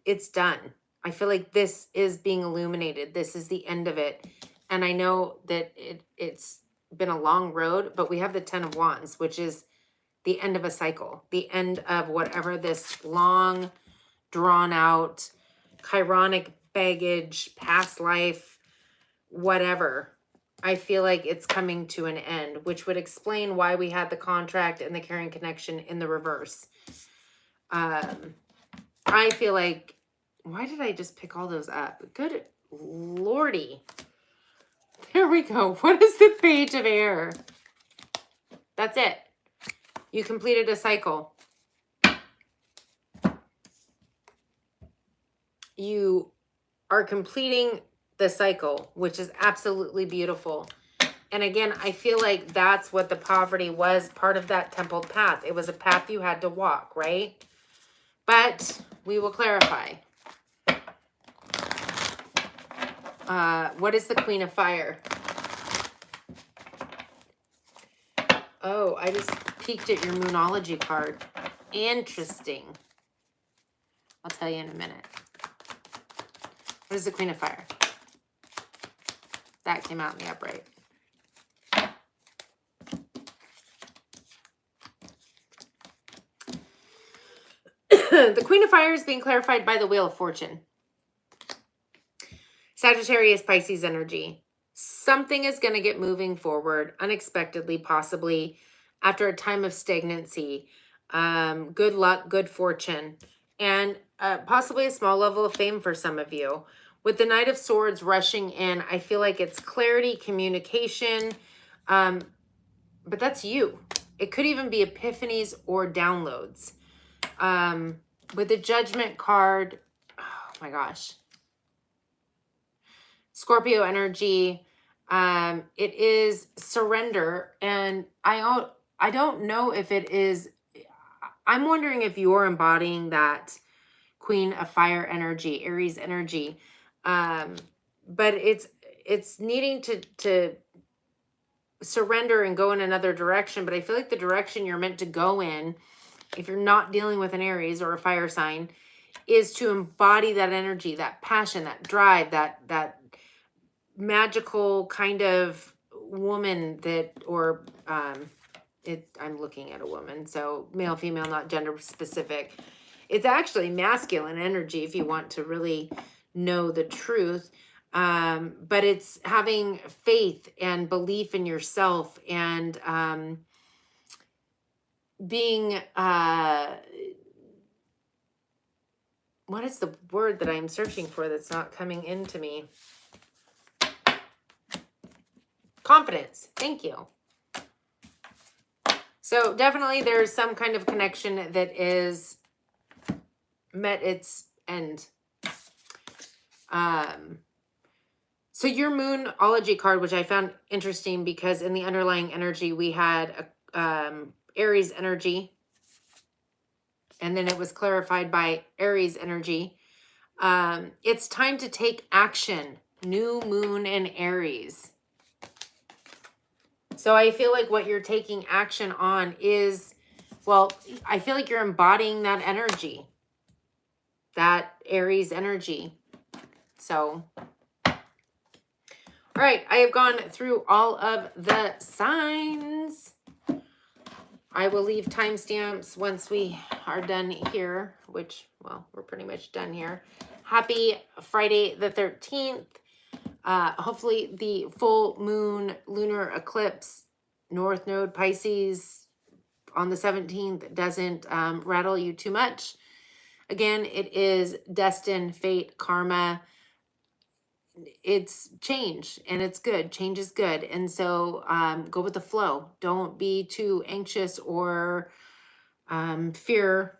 it's done. I feel like this is being illuminated. This is the end of it. And I know that it's been a long road, but we have the 10 of Wands, which is the end of a cycle. The end of whatever this long, drawn out, chironic baggage, past life, whatever. I feel like it's coming to an end, which would explain why we had the contract and the caring connection in the reverse. I feel like, why did I just pick all those up? Good Lordy. There we go. What is the Page of Air? That's it. You completed a cycle. You are completing the cycle, which is absolutely beautiful. And again, I feel like that's what the poverty was, part of that templed path. It was a path you had to walk, right? But we will clarify. What is the Queen of Fire? Oh, I just peeked at your Moonology card. Interesting. I'll tell you in a minute. What is the Queen of Fire? That came out in the upright. The Queen of Fire is being clarified by the Wheel of Fortune. Sagittarius, Pisces energy. Something is going to get moving forward unexpectedly, possibly after a time of stagnancy. Good luck, good fortune, and possibly a small level of fame for some of you. With the Knight of Swords rushing in, I feel like it's clarity, communication, but that's you. It could even be epiphanies or downloads. With the Judgment card, oh my gosh. Scorpio energy, it is surrender, and I don't know if it is, I'm wondering if you're embodying that Queen of Fire energy, Aries energy, but it's needing to surrender and go in another direction, but I feel like the direction you're meant to go in, if you're not dealing with an Aries or a fire sign, is to embody that energy, that passion, that drive, that magical kind of woman that, or I'm looking at a woman, so male, female, not gender specific. It's actually masculine energy if you want to really know the truth. But it's having faith and belief in yourself and being, what is the word that I'm searching for that's not coming into me? Confidence. Thank you. So definitely there's some kind of connection that is met its end. So your Moonology card, which I found interesting because in the underlying energy, we had Aries energy. And then it was clarified by Aries energy. It's time to take action. New moon in Aries. So I feel like what you're taking action on is, well, I feel like you're embodying that energy. That Aries energy. So, all right, I have gone through all of the signs. I will leave timestamps once we are done here, which, well, we're pretty much done here. Happy Friday the 13th. Hopefully the full moon lunar eclipse, North Node Pisces on the 17th doesn't rattle you too much. Again, it is destined, fate, karma. It's change and it's good. Change is good. And so go with the flow. Don't be too anxious or fear.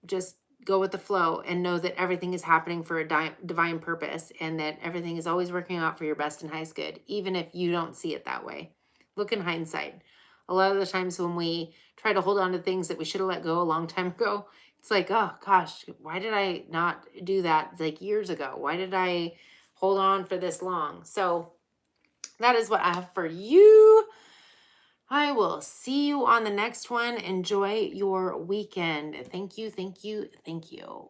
Just go with the flow and know that everything is happening for a divine purpose and that everything is always working out for your best and highest good, even if you don't see it that way. Look in hindsight. A lot of the times when we try to hold on to things that we should have let go a long time ago, it's like, oh gosh, why did I not do that like years ago? Why did I hold on for this long? So that is what I have for you. I will see you on the next one. Enjoy your weekend. Thank you, thank you, thank you.